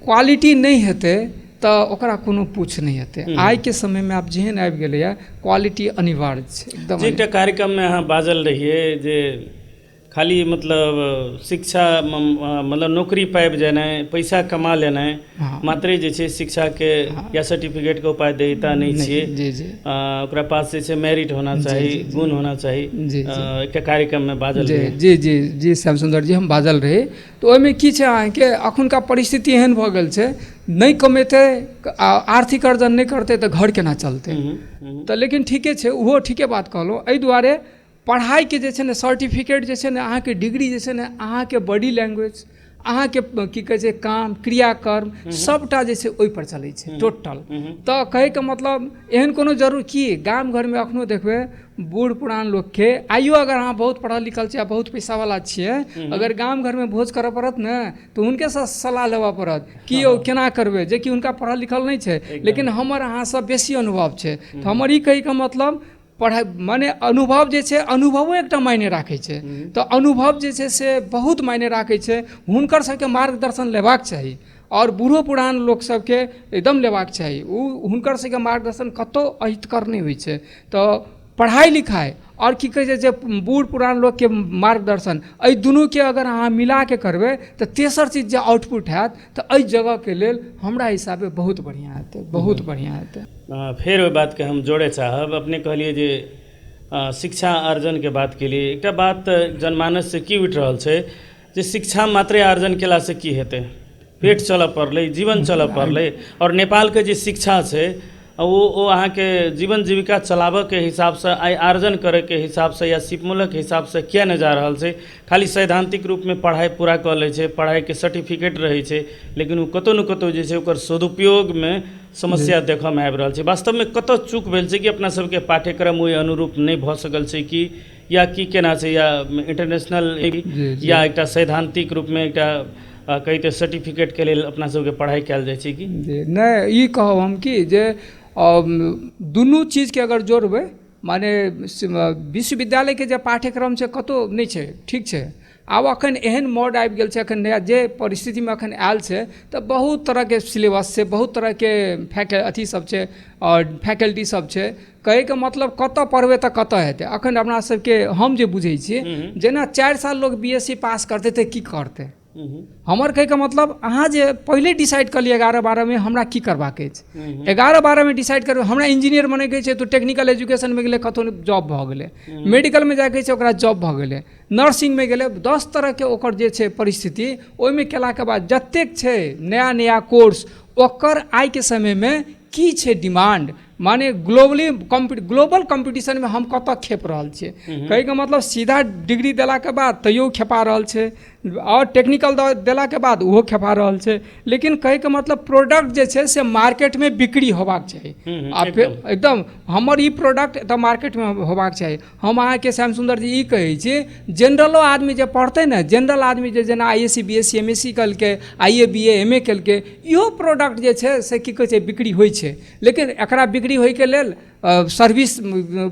क्वालिटी नहीं हेतै तऽ ओकरा कोनो पूछ नहीं हेतै आइ के समय में आप जेहन आबि गेलैया क्वालिटी अनिवार्य छै एकदम। एकटा कार्यक्रम में अहाँ बाजल रहिए जे खाली मतलब शिक्षा मतलब नौकरी पाबि जेनाइ, पैसा कमा लेनाइ मात्रे जे छै शिक्षाके या सर्टिफिकेटके उपाय दैता नहीं छियै। ओकरा पास जे छै मेरिट होना चाही, गुण होना चाही। एकटा कार्यक्रममे बाजल रही। जी जी जी श्याम सुंदर जी, हम बाजल रही तऽ ओहिमे की छै अहाँके अखुनका परिस्थिति एहन भऽ गेल छै, नहीं कमेतै, आर्थिक अर्जन नहीं करतै तऽ घर केना चलतै। तऽ लेकिन ठीके छै, ओहो ठीके बात कहलहुँ। एहि दुआरे पढ़ाइके जे छै ने सर्टिफिकेट जे छै ने अहाँके डिग्री जे छै ने अहाँके बॉडी लैंग्वेज, अहाँके की कहै छै काम क्रियाकर्म सबटा जे छै ओहिपर चलै छै टोटल। तऽ कहैके मतलब एहन कोनो जरूर की गाम घरमे एखनो देखबै बूढ़ पुरान लोकके आइयो अगर अहाँ बहुत पढ़ल लिखल छियै, बहुत पैसावला छियै, अगर गाम घरमे भोज करऽ पड़त ने तऽ हुनकेसँ सलाह लेबऽ पड़त कि यौ केना करबै, जेकि हुनका पढ़ल लिखल नहीं छै, लेकिन हमर अहाँसँ बेसी अनुभव छै। तऽ हमर ई कहैके मतलब पढ़ाई माने अनुभव जे छै, अनुभवो एकटा मायने राखै छै। तऽ अनुभव जे छै से बहुत मायने राखै छै, हुनकर सबके मार्गदर्शन लेबाक चाही और बूढ़ो पुरान लोक सबके एकदम लेबाक चाही। हुनकर सबके मार्गदर्शन कतौ अहितकर नहीं होइ छै। तऽ पढ़ाई लिखाई और की कहै छै जे बूढ़ पुरान लोक के मार्गदर्शन, एहि दुनू के अगर अहाँ मिला के करबै तऽ तेसर चीज जे आउटपुट हैत तऽ एहि जगह के लेल हमरा हिसाबे बहुत बढ़िया हेतै, बहुत बढ़िया हेतै। फेर ओहि बात के हम जोड़े चाहब। अपने कहलिए जे शिक्षा अर्जन के बात के लिए एकटा बात जनमानस से की उठि रहल छै जे शिक्षा मात्रे अर्जन केला से की हेतै, पेट चलऽ पड़लै, जीवन चलऽ पड़लै, और नेपाल के जे शिक्षा छै वो अहाँके जीवन जीविका चलाबऽ के हिसाब से, आय अर्जन करे के हिसाब से या सिपमूलक हिसाब से किया नहीं जा रहल छै। खाली सैद्धांतिक रूप में पढ़ाई पूरा कऽ लै छै, पढ़ाई के सर्टिफिकेट रहै छै, लेकिन वो कतौ न कतौ जे छै ओकर सदुपयोग में समस्या देखऽ में आबि रहल छै। वास्तव में कतौ चूक भेल छै कि अपना सबके पाठ्यक्रम ओहि अनुरूप नहीं भऽ सकल छै कि या की केना छै, या इंटरनेशनल या एकटा सैद्धांतिक रूप में एकटा कहिते सर्टिफिकेट के लेल अपना सबके पढ़ाई कयल जाइ छै कि नहीं। ई कहब हम कि जे दुनू चीज के अगर जोड़बै, माने विश्वविद्यालय के जे पाठ्यक्रम छै कतौ नहीं छै, ठीक छै। आब अखन एहन मोड आबि गेल छै, अखन नया जे परिस्थिति में अखन आयल छै तऽ बहुत तरह के सिलेबस छै, बहुत तरह के अथी सब छै और फैकल्टी सब छै। कहैके मतलब कतऽ पढ़बै तऽ कतऽ हेतै। अखन अपना सबके हम जे बुझै छियै जेना 4 साल लोग BSc पास करतै तऽ की करतै। हमर कहैके मतलब अहाँ जे पहिले डिसाइड कर लिअ 11-12 में हमरा की करबाक अछि। 11-12 में डिसाइड करबै हमरा इंजीनियर बनैके छै तऽ टेक्निकल एजुकेशन में गेलै कतौ जॉब भऽ गेलै, मेडिकल में जाके छै ओकरा जॉब भऽ गेलै, नर्सिंग में गेलै, 10 तरह के ओकर जे छै परिस्थिति, ओहिमे केलाके बाद जतेक छै नया नया कोर्स, ओकर आइ के समय में की छै डिमांड, माने ग्लोबल कॉम्पिटिशन में हम कतऽ खेप रहल छियै। कहैके मतलब सीधा डिग्री देलाके बाद तैयो खेपा रहल छै, और टेक्निकल देलाके बाद ओहो खेपा रहल छै। लेकिन कहैके मतलब प्रोडक्ट जे छै से मार्केट में बिक्री होबाक चाही। आ फिर एकदम हमर ई प्रोडक्ट तऽ मार्केट में होबाक चाही। हम अहाँके श्याम सुंदर जी ई कहै छी, जनरलो आदमी जे पढ़तै ने, जनरल आदमी जे जेना IAC BSc MSc केलकै, IA BA MA केलकै, इहो प्रोडक्ट जे छै से की कहै छै बिक्री होइ छै। लेकिन एकरा बिक्री होइके लेल सर्विस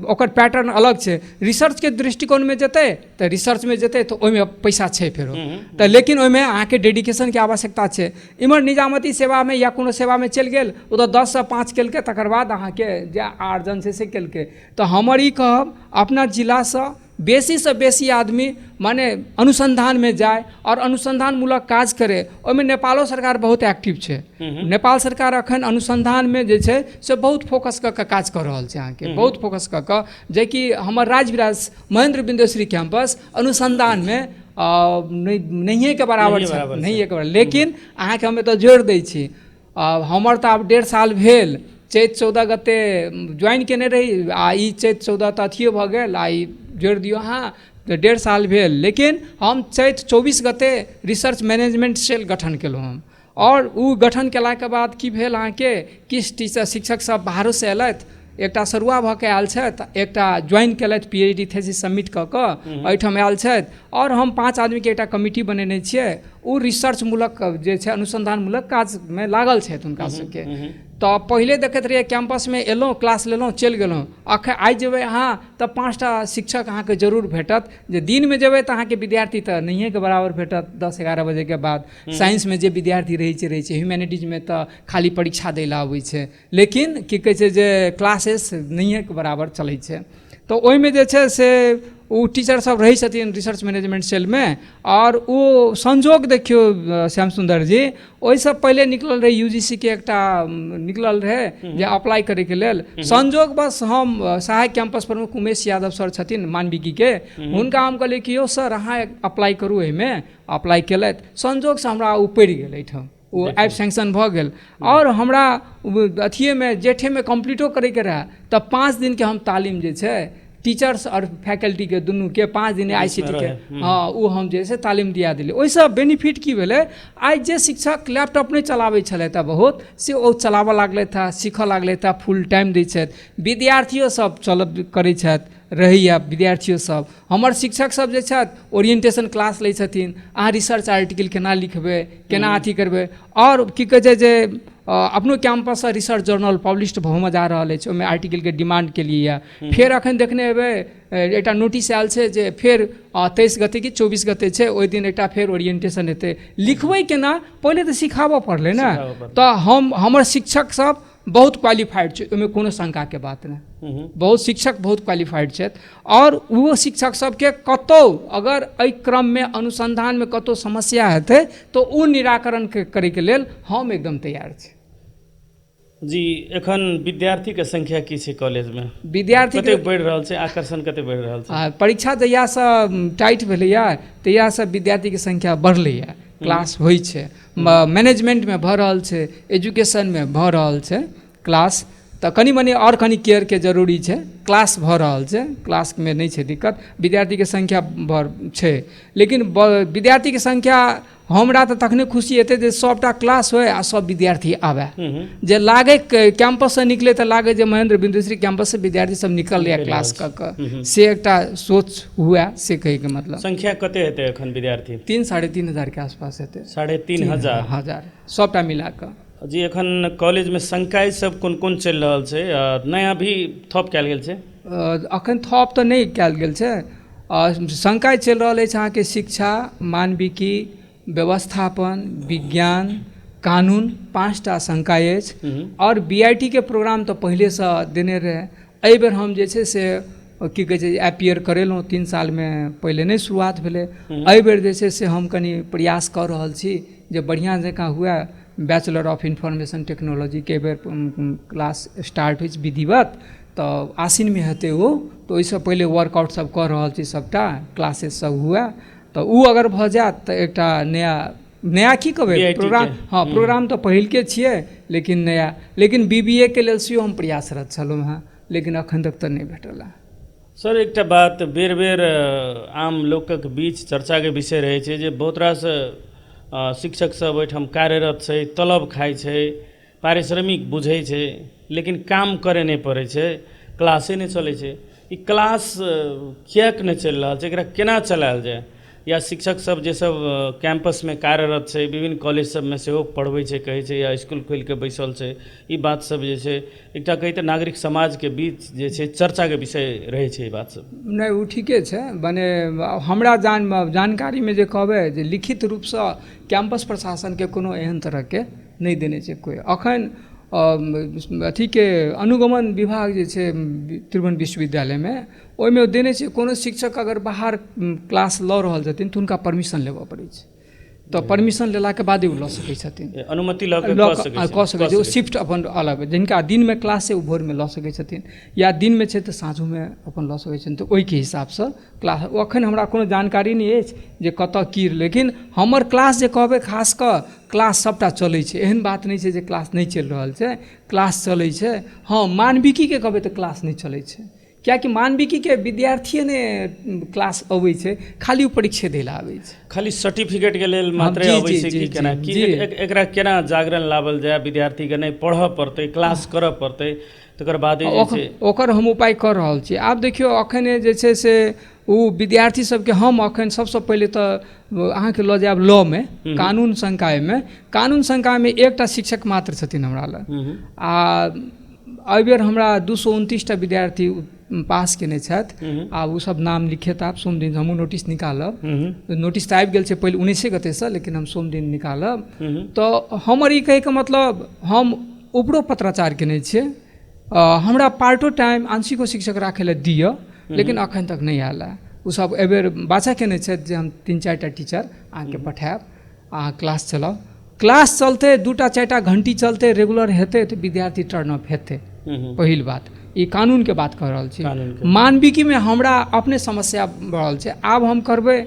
ओकर पैटर्न अलग छै। रिसर्च के दृष्टिकोण में जेतै तऽ रिसर्च में जेतै तऽ ओहिमे पैसा छै फेरो, तऽ लेकिन ओहिमे अहाँके डेडिकेशन के आवश्यकता छै। इमहर निजामती सेवा में या कोनो सेवा में चलि गेल, ओतऽ 10 से 5 केलकै, तकर बाद अहाँके जे आर्जन छै से केलकै। तऽ हमर ई कहब अपना जिलासँ बेसी से बेसी आदमी माने अनुसंधान में जाए और अनुसंधानमूलक काज करे। ओहिमे नेपालो सरकार बहुत एक्टिव छै। नेपाल सरकार अखन अनुसंधान में जे छै से बहुत फोकस कऽ काज कऽ रहल छै, अहाँके बहुत फोकस कऽ कऽ, जेकि हमर राजविलास महेंद्र बिंदेश्वरी कैंपस अनुसंधान में नहिए के बराबर छै, नहिए के बराबर। लेकिन अहाँके हम एतऽ जोड़ि दै छी, हमर तऽ आब 1.5 साल भेल, चैत 14 गते ज्वाइन केने रही, आ ई चैत 14 तऽ अथियो भऽ गेल, आ ई जोड़ि दियौ हाँ तऽ 1.5 साल भेल। लेकिन हम चैत 24 गते रिसर्च मैनेजमेंट सेल गठन केलहुँ हम, और ओ गठन केलाके बाद की भेल अहाँके किछु टीचर शिक्षक सब बाहरो से एलथि, एकटा सरुआ भऽ के आयल छथि, एकटा ज्वाइन केलथि PhD थीसिस सबमिट कऽ कऽ एहिठाम आयल छथि, और हम 5 आदमीके एकटा कमिटी बनेने छियै। ओ रिसर्च मूलक जे छै अनुसंधानमूलक काजमे लागल छथि हुनका सबके। तऽ पहिले देखैत रहिए कैंपस में एलहुँ, क्लास लेलहुँ, चलि गेलहुँ। अखन आइ जेबै अहाँ तऽ 5टा शिक्षक अहाँके जरूर भेटत। जे दिन में जेबै तऽ अहाँके विद्यार्थी तऽ नहिए के बराबर भेटत 10-11 बजे के बाद। साइंस में जे विद्यार्थी रहै छै, ह्यूमैनिटीज में तऽ खाली परीक्षा दै लए आबै छै, लेकिन की कहै छै जे क्लासेस नहिए के बराबर चलै छै। तऽ ओहिमे जे छै से वो टीचर सब रही छथिन रिसर्च मैनेजमेंट सेल में, और वो संजोग देखियो श्याम सुंदर जी, ओहिसँ पहले निकलल रहे यूजीसी के एकटा निकलल रहे जे अप्लाई करे के लेल, संजोग बस हम सहायक कैंपस प्रमुख उमेश यादव सर छथिन मानविकी के, हुनका हम कहलिए कि यौ सर अहाँ अप्लाई करू, एहिमे अप्लाई केलथि, संजोग से हमरा उ पड़ि गेल एहिठाम, वो ऐप सैंक्शन भऽ गेल, और हमरा अथिएमे जेठेमे कम्प्लीटो करैके रहए, तऽ 5 दिन के हम तालीम जे छै टीचर्स और फैकल्टी के दुनू के 5 दिन ICT के हाँ वो हम जे छै तालीम दिया देलिए। ओहिसँ बेनिफिट की भेलै, आइ जे शिक्षक लैपटॉप नहि चलाबै छलथि बहुत, से ओ चलाबऽ लागलथि हँ, सीखऽ लागलथि हँ, फुल टाइम दै छथि, विद्यार्थियो सब चलब करै छथि, रहैया विद्यार्थियों सब, हमर शिक्षक सब जे छथि ओरिएंटेशन क्लास लै छथिन, अहाँ रिसर्च आर्टिकल केना लिखबै, केना अथी करबै, और की कहै छै जे अपनो कैंपस से रिसर्च जर्नल पब्लिश्ड होमऽ जा रहल अछि, ओहिमे आर्टिकल के डिमांड के लिए फेर अखन देखने हेबै एकटा नोटिस आयल छै जे फेर 23 गते कि 24 गते छै, ओहि दिन एकटा फेर ओरिएंटेशन हेतै, लिखबै केना पहिले तऽ सिखाबऽ पड़लै ने, तऽ हमर शिक्षक सब बहुत क्वालिफाइड छै, ओहिमे कोनो शंका के बात नहीं, बहुत शिक्षक बहुत क्वालिफाइड छथि, और वो शिक्षक सबके कतौ अगर एहि क्रम में अनुसंधान में कतौ समस्या हेतै तो ओ निराकरण करे के लेल हम एकदम तैयार छी। जी एखन विद्यार्थी के संख्या की छै कॉलेज में, विद्यार्थी कते बढ़ि रहल छै, आकर्षण कते बढ़ि रहल छै? परीक्षा जहियासँ टाइट भेलैया तहियासँ विद्यार्थी के संख्या बढ़लैया, क्लास होइ छै, मैनेजमेंट में भऽ रहल छै, एजुकेशन में भऽ रहल छै क्लास, तऽ कनि मनि और कनि केयर के जरूरी छै, क्लास भऽ रहल छै, क्लास में नहीं छै दिक्कत, विद्यार्थी के संख्या छै, लेकिन विद्यार्थी के संख्या हमरा तऽ तखने खुशी हेतै जे सबटा क्लास होय आ सब विद्यार्थी आबै, जे लागे कैंपस से निकले तऽ लागे जे महेंद्र बिंदुश्री कैंपस से विद्यार्थी सब निकल क्लास कऽ से एकटा सोच हुए, से कहे के मतलब। संख्या कते हेतै एखन विद्यार्थी? 3-3.5 हजार के आसपास हेतै। 3.5 सबटा मिला कऽ। जी एखन कॉलेज में संकाय सब कोन कोन चलि रहल छै, नया भी थप कयल गेल छै? अखन थप तऽ नहीं कयल गेल छै, संकाय चलि रहल अछि अहाँके शिक्षा, मानविकी, व्यवस्थापन, विज्ञान, कानून, 5टा संकाय अछि, और BIT के प्रोग्राम तऽ पहले से देने रहे, एहि बेर हम जे छै से की कहै छै अपियर करेलहुँ, 3 साल में पहले नहीं शुरुआत भेलै, एहि बेर जे छै से हम कनि प्रयास कऽ रहल छी जे बढ़िआँ जकाँ हुए, बैचलर ऑफ इंफॉर्मेशन टेक्नोलॉजी के बेर क्लास स्टार्ट होइ छै विधिवत, तऽ आसिन में हेतै ओ, तऽ ओहिसँ पहिले वर्कआउट सब कऽ रहल छी, सबटा क्लासेस सब हुए, तऽ ओ अगर भऽ जायत तऽ एकटा नया की कहबै प्रोग्राम, हाँ प्रोग्राम तऽ पहिलके छियै लेकिन नया, लेकिन BBA के लेल सेहो हम प्रयासरत छलहुँ हँ, लेकिन अखन तक तऽ नहीं भेटल है। सर एकटा बात बेर बेर आम लोकक बीच चर्चा के विषय रहै छै जे बहुत रास शिक्षक सब ओहिठाम कार्यरत छै, तलब खाइ छै, पारिश्रमिक बुझै छै, लेकिन काम करे नहीं पड़ै छै, क्लासे नहीं चलै छै, ई क्लास किएक नहीं चलि रहल छै, एकरा केना चलायल जाए, या शिक्षक सब जे सब कैंपस में कार्यरत छै, विभिन्न कॉलेज सब में सेहो पढ़बै छै, कहै छै, या स्कूल खोलि के बैसल छै, ई बात सब जे छै एकटा कहिते नागरिक समाज के बीच जे छै चर्चा के विषय रहै छै, ई बात सब नहीं ओ ठीके छै, मने हमरा जानकारी में जे कहबै जे लिखित रूप से कैंपस प्रशासन के कोनो एहन तरह के नहीं देने छै कोई, अखन अथी के अनुगमन विभाग जे छै त्रिभुवन विश्वविद्यालय में, ओहिमे देने छै कोनो शिक्षक अगर बाहर क्लास लऽ रहल छथिन तऽ हुनका परमिशन लेबऽ पड़ै छै, तो परमिशन लेला के बाद वो लऽ सकै छथिन, अनुमति लऽ सकै छै, शिफ्ट अपन अलग, जिनका दिन में क्लास है वो भोर में लऽ सकै छथिन, या दिन में छै तऽ साँझो में अपन लऽ सकै छथिन, तऽ ओहिके हिसाब से क्लास, अखन हमरा कोनो जानकारी नहीं अछि जे कतऽ की, लेकिन हमर क्लास जे कहबै खास कऽ क्लास सबटा चलै छै, एहन बात नहीं छै जे क्लास नहीं चलि रहल छै, क्लास चलै छै। हाँ मानविकी के कहबै तऽ क्लास नहीं चलै छै, कियाकि मानविकी के विद्यार्थी ने क्लास अबै छै, खाली परीक्षे दै लए आबै छै, खाली सर्टिफिकेट के लेल मात्र अबै छै कि केना की एकरा केना जागरण लावल जाय, विद्यार्थी के नहीं पढ़ऽ पड़तै, क्लास करऽ पड़तै, तकर बाद जे छै ओकर हम उपाय कर रहल छी। आब देखियौ अखन जे छै से ओ विद्यार्थी सबके हम अखन सबसँ पहिले तऽ अहाँके लऽ जायब लॉ में, कानून संकाय में, कानून संकाय में एकटा शिक्षक मात्र छथिन हमरा लग, आ एहि बेर हमरा 229टा विद्यार्थी पास केने छथि, आ ओ सब नाम लिखेता, सोम दिन हमहूँ नोटिस निकालब, नोटिस तऽ आबि गेल छै पहिले 19 गते से, लेकिन हम सोम दिन निकालब, तऽ हमर ई कहैके मतलब हम उपरो पत्राचार केने छियै, हमरा पार्टो टाइम आंशिको शिक्षक राखै लए दिअ, लेकिन अखन तक नहीं आयल है, सब एहिबेर बाछा केने छथि जे हम 3-4 टा टीचर अहाँके पठायब, अहाँ क्लास चलाउ। क्लास चलते 2टा 4टा घंटी चलते रेगुलर हेतै तऽ विद्यार्थी टर्न अप हेतै। पहिल बात ई कानूनके बात कह रहल छी। मानविकीमे हमरा अपने समस्या बढ़ल छै। आब हम करबै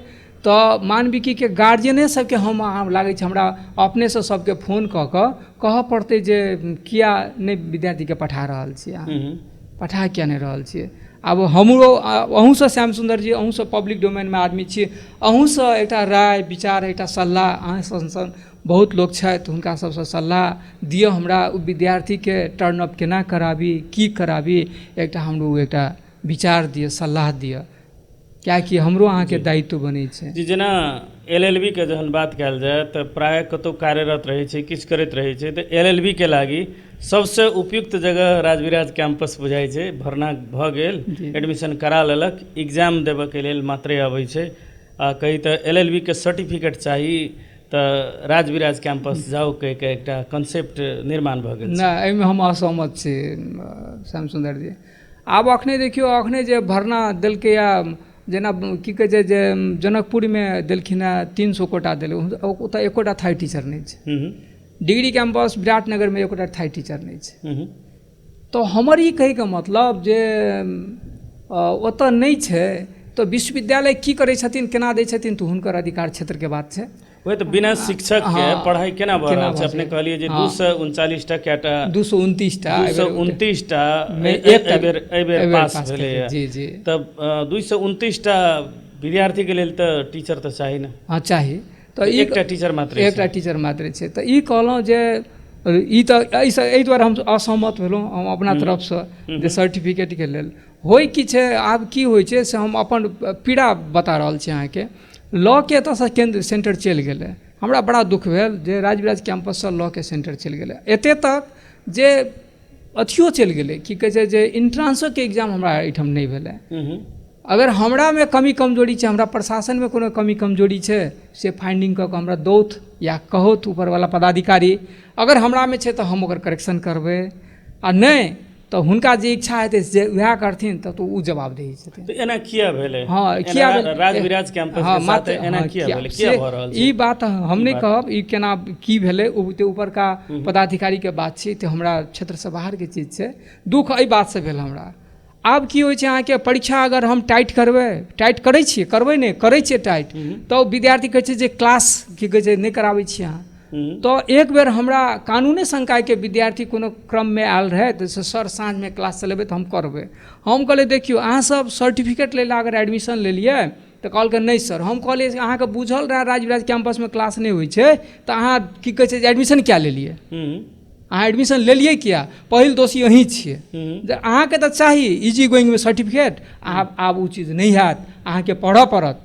तऽ मानविकीके गार्जियने सबके हम लागै छै हमरा अपनेसँ सबके फोन कऽ कऽ कहऽ पड़तै जे किया नहि विद्यार्थीके पठा रहल छियै, अहाँ पठा किया नहि रहल छियै। आब हमरो अहूँसँ श्याम सुन्दर जी, अहूँसँ पब्लिक डोमेनमे आदमी छियै, अहूँसँ एकटा राय विचार एकटा सलाह, अहाँ सन बहुत लोक छथि हुनका सबसँ सलाह दिअ हमरा विद्यार्थीके टर्न अप केना कराबी, की कराबी, एकटा हमरो एकटा विचार दिअ, सलाह दिअ, कियाकि हमरो अहाँके दायित्व बनै छै। जी जेना LLB के जहन बात कयल जाय तऽ प्राय कतौ कार्यरत रहै छै, किछु करैत रहै छै, तऽ LLB के लागी सबसँ उपयुक्त जगह राजविराज कैंपस बुझाइ छै। भरना भऽ गेल, एडमिशन करा लेलक, एग्जाम देबऽके लेल मात्रे अबै छै, आ कही तऽ LLB के सर्टिफिकेट चाही तऽ राजविराज कैंपस जाउ कहि के एकटा कॉन्सेप्ट निर्माण भऽ गेल। नहि, एहिमे हम असहमत छी श्याम सुन्दर जी। आब अखने देखियौ, अखने जे भरना देलकै या जेना की कहै छै जे जनकपुरमे देलखिन हँ 300 कोटा देलै, ओतऽ एकोटा थाई टीचर नहि छै। डिग्री कैंपस विराटनगरमे एकोटा थाई टीचर नहि छै। तऽ हमर ई कहैके मतलब जे ओतऽ नहि छै तऽ विश्वविद्यालय की करै छथिन, केना दै छथिन, तऽ हुनकर अधिकार क्षेत्रके बात छै। वही तो बिना शिक्षक के पढ़ाई केना भऽ रहल छै। अपने कहलिए जे 239 टा केटा 229 टा 229 टा एहिबेर पास भेलै। जी जी। तब 229 टा विद्यार्थी के लेल तऽ टीचर तऽ चाही ने। हाँ चाही, तऽ एकटा टीचर मात्र छै। तऽ ई कहलहुँ जे ई तऽ एहि दुआरे हम असहमत भेलहुँ हम अपना तरफसँ जे सर्टिफिकेटके लेल। होइ की छै, आब की होइ छै से हम अपन पीड़ा बता रहल छी अहाँके। लॉ के एतऽसँ केन्द्र सेंटर चलि गेलै, हमरा बड़ा दुख भेल जे राजविराज कैंपससँ लॉ के सेंटर चलि गेलै। एते तक जे अथियो चलि गेलै, की कहै छै जे इंट्रांसोके एग्जाम हमरा एहिठाम नहि भेलै। अगर हमरामे कमी कमजोरी छै, हमरा प्रशासनमे कोनो कमी कमजोरी छै, से फाइंडिंग कऽ कऽ हमरा दौथ या कहौथ ऊपरवला पदाधिकारी। अगर हमरामे छै तऽ हम ओकर करेक्शन करबै, आ नहि तऽ हुनका जे इच्छा हेतै जे वएह करथिन, तऽ ओ जवाबदेही छथिन। तऽ एना किया भेलै? हाँ, किया राजविराज कैंपस के साथ एना किया भेलै, किया भऽ रहल छै? ई बात हम नहीं कहब ई केना की भेलै, ओ तऽ ऊपरका पदाधिकारी के बात छै, तऽ हमरा क्षेत्र से बाहर के चीज छै। दुख एहि बात से भेल हमरा। आब की होइ छै अहाँके, परीक्षा अगर हम टाइट करबै, टाइट करै छियै, करबै नहि करै छियै टाइट, तऽ विद्यार्थी कहै छै जे क्लास की कहै छै नहि कराबै छियै अहाँ। तऽ एक बेर हमरा कानूने संकायके विद्यार्थी कोनो क्रममे आयल रहै, तऽ सर साँझमे क्लास चलेबै तऽ हम करबै। हम कहलियै देखियौ अहाँ सब सर्टिफिकेट लै लए अगर एडमिशन लेलियै तऽ कहलकै नहीं सर। हम कहलियै अहाँके बुझल रहै राजविराज कैंपसमे क्लास नहीं होइ छै तऽ अहाँ की कहै छै जे एडमिशन किया लेलियै? अहाँ एडमिशन लेलियै किया? पहिल दोषी अहीं छियै। जे अहाँके तऽ चाही इजी गोइंगमे सर्टिफिकेट, आब ओ चीज नहीं हैत, अहाँके पढ़ऽ पड़त।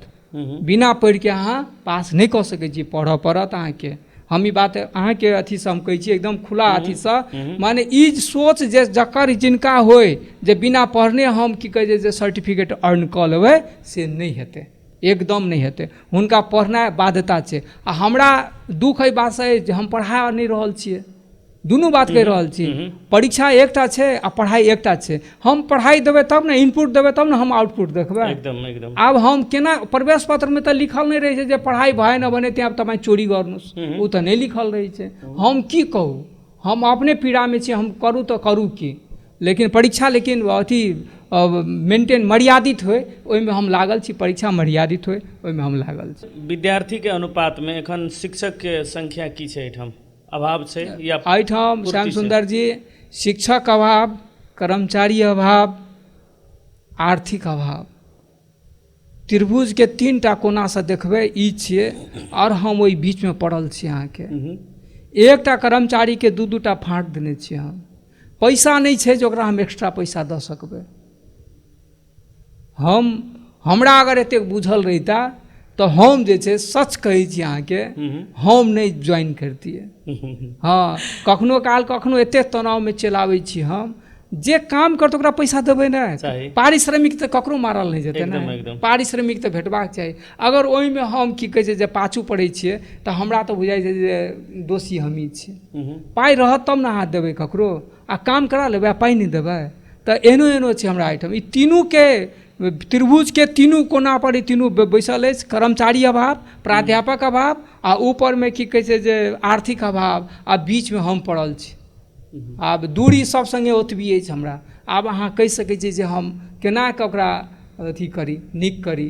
बिना पढ़ि के अहाँ पास नहीं कऽ सकै छी, पढ़ऽ पड़त अहाँके। हम ई बात अहाँके अथीसँ हम कहै छी एकदम खुला अथीसँ, माने ई सोच जे जकर जिनका होय जे बिना पढ़ने हम की कहै छै जे सर्टिफिकेट अर्न कऽ लेबै, से नहीं हेतै, एकदम नहीं हेतै। हुनका पढ़नाइ बाध्यता छै। आ हमरा दुख एहि बातसँ अछि जे हम पढ़ा नहीं रहल छियै। दुनू बात कहि रहल छी, परीक्षा एकटा छै आ पढ़ाई एकटा छै। हम पढ़ाई देबै तब ने, इनपुट देबै तब ने हम आउटपुट देखबै। एकदम। आब हम केना, प्रवेश पत्रमे तऽ लिखल नहीं रहै छै जे पढ़ाई भए न भने त्यहाँ तपाईँ चोरी गर्नुहोस्, ओ तऽ नहीं लिखल रहै छै। हम की कहू, हम अपने पीड़ामे छी, हम करूँ तऽ करूँ की। लेकिन परीक्षा लेकिन अथी मेंटेन मर्यादित होय, ओहिमे हम लागल छी। परीक्षा मर्यादित होय, ओहिमे हम लागल छी। विद्यार्थीके अनुपातमे एखन शिक्षकके संख्या की छै एहिठाम? अभाव छै या एहिठाम श्याम सुन्दर जी शिक्षक अभाव, कर्मचारी अभाव, आर्थिक अभाव, त्रिभुजके 3टा कोनासँ देखबै ई छियै, और हम ओहि बीचमे पड़ल छी अहाँके। एकटा कर्मचारीके 2-2टा फाँट देने छियै हम। पैसा नहीं छै जे ओकरा हम एक्स्ट्रा पैसा दऽ सकबै। हमरा अगर एतेक बुझल रहिता तऽ हम जे छै सच कहै छी अहाँके, हम नहीं ज्वाइन करतियै। हाँ, कखनो काल कखनो एतेक तनावमे चलि आबै छी हम, जे काम करतै ओकरा पैसा देबै नहि। पारिश्रमिक तऽ ककरो मारल नहीं जेतै ने, पारिश्रमिक तऽ भेटबाक चाही। अगर ओहिमे हम की कहै छै जे पाछू पड़ै छियै तऽ हमरा तऽ बुझाइ छै जे दोषी हमही छी। पाइ रहत तब ने अहाँ देबै ककरो, आ काम करा लेबै आ पाइ नहीं देबै, तऽ एहनो छै हमरा एहिठाम। ई तीनूके त्रिभुज के तीनू कोना पर ई तीनू बैसल अछि, कर्मचारी अभाव, प्राध्यापक अभाव आ ऊपर में की कहै छै जे आर्थिक अभाव, आ बीच में हम पड़ल छी। आब दूरी सब संगे ओतबी अछि हमरा। आब अहाँ कहि सकै छी जे हम केना कऽ ओकरा अथी करी, नीक करी,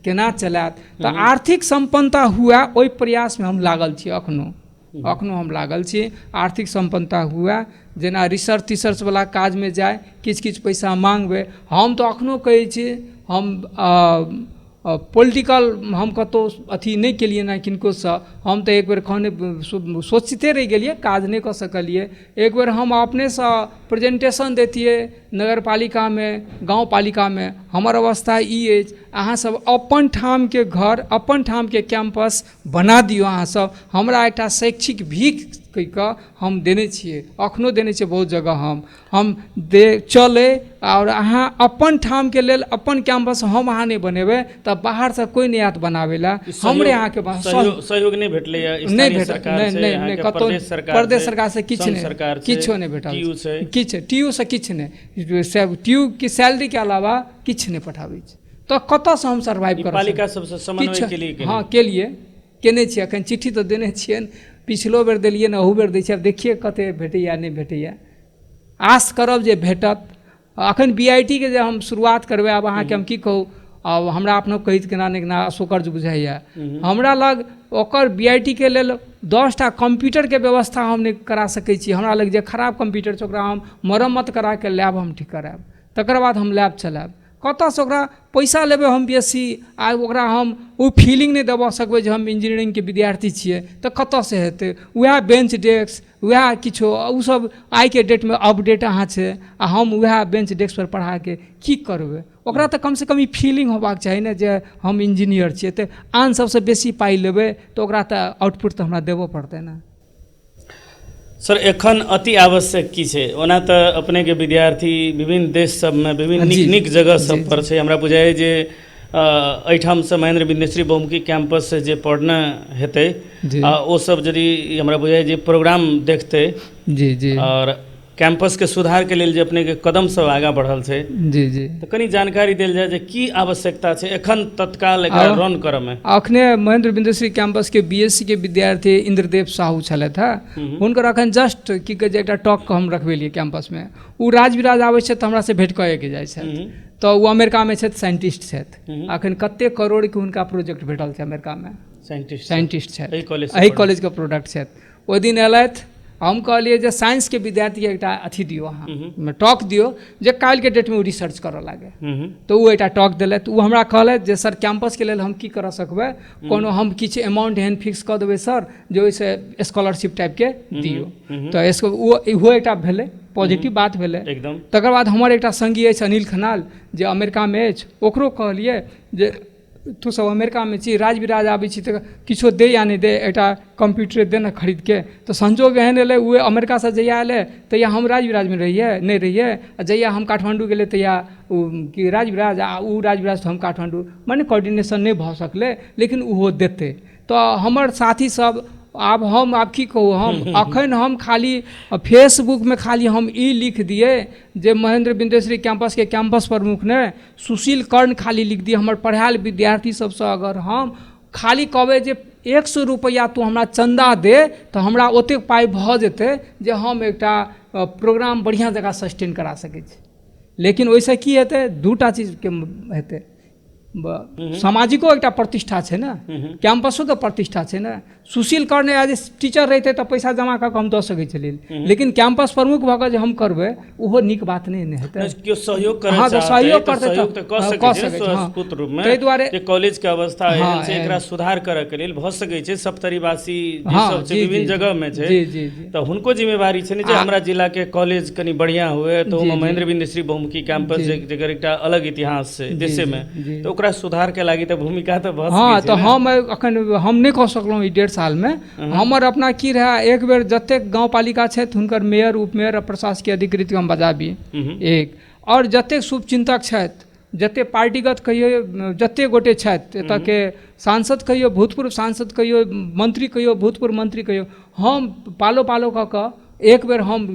केना चलात। तऽ आर्थिक संपन्नता हुए ओहि प्रयास में हम लागल छी अखनो हम लागल छी। आर्थिक संपन्नता हुए, जेना रिसर्च तिसर्च वाला काज में जाए, किछु पैसा मांगबै। हम तो अखनो कहै छी, हम पॉलिटिकल हम कतहु अथी नहीं केलिए ना किनको से। हम तो एक बेर कहने सोचते रह गेलिए, काज नहीं कऽ सकलिए। एक बेर हम अपने से प्रेजेंटेशन देतिए नगर पालिका में, गाँव पालिका में। हमर अवस्था ई अछि, अहाँ सब अपन ठाम के घर, अपन ठाम के कैंपस बना दियो। अहाँ सब हमरा एकटा शैक्षिक भीख कहि कऽ हम देने छियै, अखनो देने छियै बहुत जगह। हम दे चले, और अहाँ अपन ठाम के लेल अपन कैंपस हम अहाँ नहीं बनेबै तऽ बाहर से कोई नहीं आत बनाबै ला। हमरे अहाँ के सहयोग नहीं भेटलै, नहीं भेटल, नहीं कतौ प्रदेश सरकार से किछु नहीं भेटल, किछु टीयू से किछु नहीं, टीयू की सैलरी के अलावा किछु नहीं पठाबै छै। तो कतऽ से हम सर्वाइव करब? पालिका सबसे समन्वय के लिए हाँ केने छियै, अखन चिट्ठी तो देने छियनि, पिछलो बेर देलियै ने, अहू बेर दै छियै। अब देखिए कते भेटैया नहीं भेटैया, आश करब जे भेटत। अखन BIT के जे हम शुरुआत करबै, आब अहाँके हम की कहू, आब हमरा अपनो कहैत केना नहि केना असोकर्ज बुझाइया। हमरा लग ओकर BIT के लेल 10टा कंप्यूटर के व्यवस्था हम नहीं करा सकै छी। हमरा लग जे खराब कंप्यूटर छै ओकरा हम मरम्मत करा के लैब हम ठीक करायब, तकर बाद हम लैब चलायब। कतऽ से ओकरा पैसा लेबै हम बेसी, आ ओकरा हम ओ फीलिंग नहीं दबा सकबै जे हम इंजीनियरिंग के विद्यार्थी छियै, तऽ कतऽ से हेतै? वएह बेंच डेस्क, वएह किछो, ओ सब आइ के डेट में अपडेट अहाँ छै, आ हम वएह बेंच डेस्क पर पढ़ा के की करबै? ओकरा तऽ कम से कम ई फीलिंग होबाक चाही ने जे हम इंजीनियर छियै। तऽ आन सबसे बेसी पाइ लेबै तऽ ओकरा तऽ आउटपुट तऽ हमरा देबो पड़तै ने। सर एखन अति आवश्यक की छै? ओना तऽ अपने के विद्यार्थी विभिन्न देश सब में, विभिन्न नीक जगह सब पर छै। हमरा बुझाइए जे एहिठाम से महेंद्र बिंदेश्वरी बहुमुखी कैंपस से जे पढ़ना हेतै, ओ सब यदि हमरा बुझाइए जे प्रोग्राम देखतै जी और कैंपस के सुधार के लेल जे अपने के कदम सब आगा बढ़ल छै, जी तो कनी जानकारी देल जाए जे की आवश्यकता छै एखन तत्काल एकरा रन करऽ में। अखने महेंद्र बिंदेश्वरी कैंपस के BSc के विद्यार्थी इंद्रदेव साहू छलथि है, हुनकर अखन जस्ट की कहै छै एकटा टॉक हम रखबेलिए कैंपस में। ओ राजविराज आबै छै तऽ हमरा से भेंट कऽ के जाइ छै, तऽ ओ अमेरिका में छथि, साइंटिस्ट छथि। अखन कते करोड़ के हुनका प्रोजेक्ट भेटल छै अमेरिका में, साइंटिस्ट छथि, एहि कॉलेज के प्रोडक्ट छथि। ओहि दिन एलथि, हम कहलिए जे साइंस के विद्यार्थी के एकटा अथी दियो, अहाँ टॉक दियो जे काल्हि के डेट में वो रिसर्च करऽ लागे। तो वो एकटा टॉक देलथि। वो हमरा कहलथि जे सर कैंपस के लेल हम की करऽ सकबै, कोनो हम किछु अमाउंट एहन फिक्स कऽ देबै सर जे ओहिसे स्कॉलरशिप टाइप के दियो। तो इसको वो एकटा भेलै, पॉजिटिव बात भेलै एकदम। तकर बाद हमर एकटा संगी अछि अनिल खनाल, जे अमेरिका में अछि, ओकरो कहलिए जे तू सब अमेरिका में छी, राजविराज आबै छी तऽ किछो दे या नहीं दे, एकटा कंप्यूटर दे ना खरीद के। तो संजोग एहन एलै, वो अमेरिका से जहिया एलै तहिया हम राजविराज में नहीं रहिए, आ जहिया हम काठमांडू गेलै तहिया कि राजविराज, आ उ राजविराज तो हम काठमांडू, माने कोऑर्डिनेशन नहीं भऽ सकलै, लेकिन उहो देतै। तो हमर साथी सब आब की कहू, हम अखन हम खाली फेसबुक में खाली हम ई लिख दिए जे महेंद्र बिंदेश्वरी कैंपस के कैंपस प्रमुख ने सुशील कर्ण खाली लिख दिए। हमर पढ़ायल विद्यार्थी सबसे अगर हम खाली कहबै जे 100 रुपैया तू हमरा चंदा दे, तऽ हमरा ओते पाइ भऽ जेतै जे हम एकटा प्रोग्राम बढ़िया जगह सस्टेन करा सकै छी। लेकिन ओहिसे की हेतै, दूटा चीज के हेतै, सामाजिको एकटा प्रतिष्ठा छै ने, कैंपसो के प्रतिष्ठा छै ने। सुशील कर्ण एज ए टीचर रहितै तऽ पैसा जमा कऽ हम दऽ सकै छलियै, लेकिन कैंपस प्रमुख भऽ कऽ जे हम करबै ओहो नीक बात नहि हेतै। केओ सहयोग करय हाँ, चाहतै सहयोग तऽ करतै सहयोग तऽ कऽ सकै छै स्फूर्त रूप में। ताहि दुआरे जे कॉलेज के अवस्था एहन छै, एकरा सुधार करय के लेल भऽ सकै छै सप्तरीवासी जे सब छै विभिन्न जगह में छै, तऽ हुनको जिम्मेवारी छै ने जे हमरा जिला के कॉलेज कनी बढ़िया हुए। तो महेंद्र बिंदेश्वरी बहुमुखी कैंपस जेकर एकटा अलग इतिहास छै देशे में, तो ओकरा सुधार के लागि तऽ भूमिका तऽ भऽ सकै छै। हाँ, तो हम अखन हम नहीं कह सकलहुँ ई 1.5 साल में। हमर अपना की रहे, एक बेर जतेक गाँव पालिका छथि हुनकर मेयर, उपमेयर आ प्रशासकीय अधिकृत हम बजाबी एक, और जतेक शुभचिंतक छथि, जते पार्टीगत कहियो जते गोटे छथि, एतऽ के सांसद कहियो, भूतपूर्व सांसद कहियो, मंत्री कहियो, भूतपूर्व मंत्री कहियो, हम पालो कऽ कऽ एक बेर हम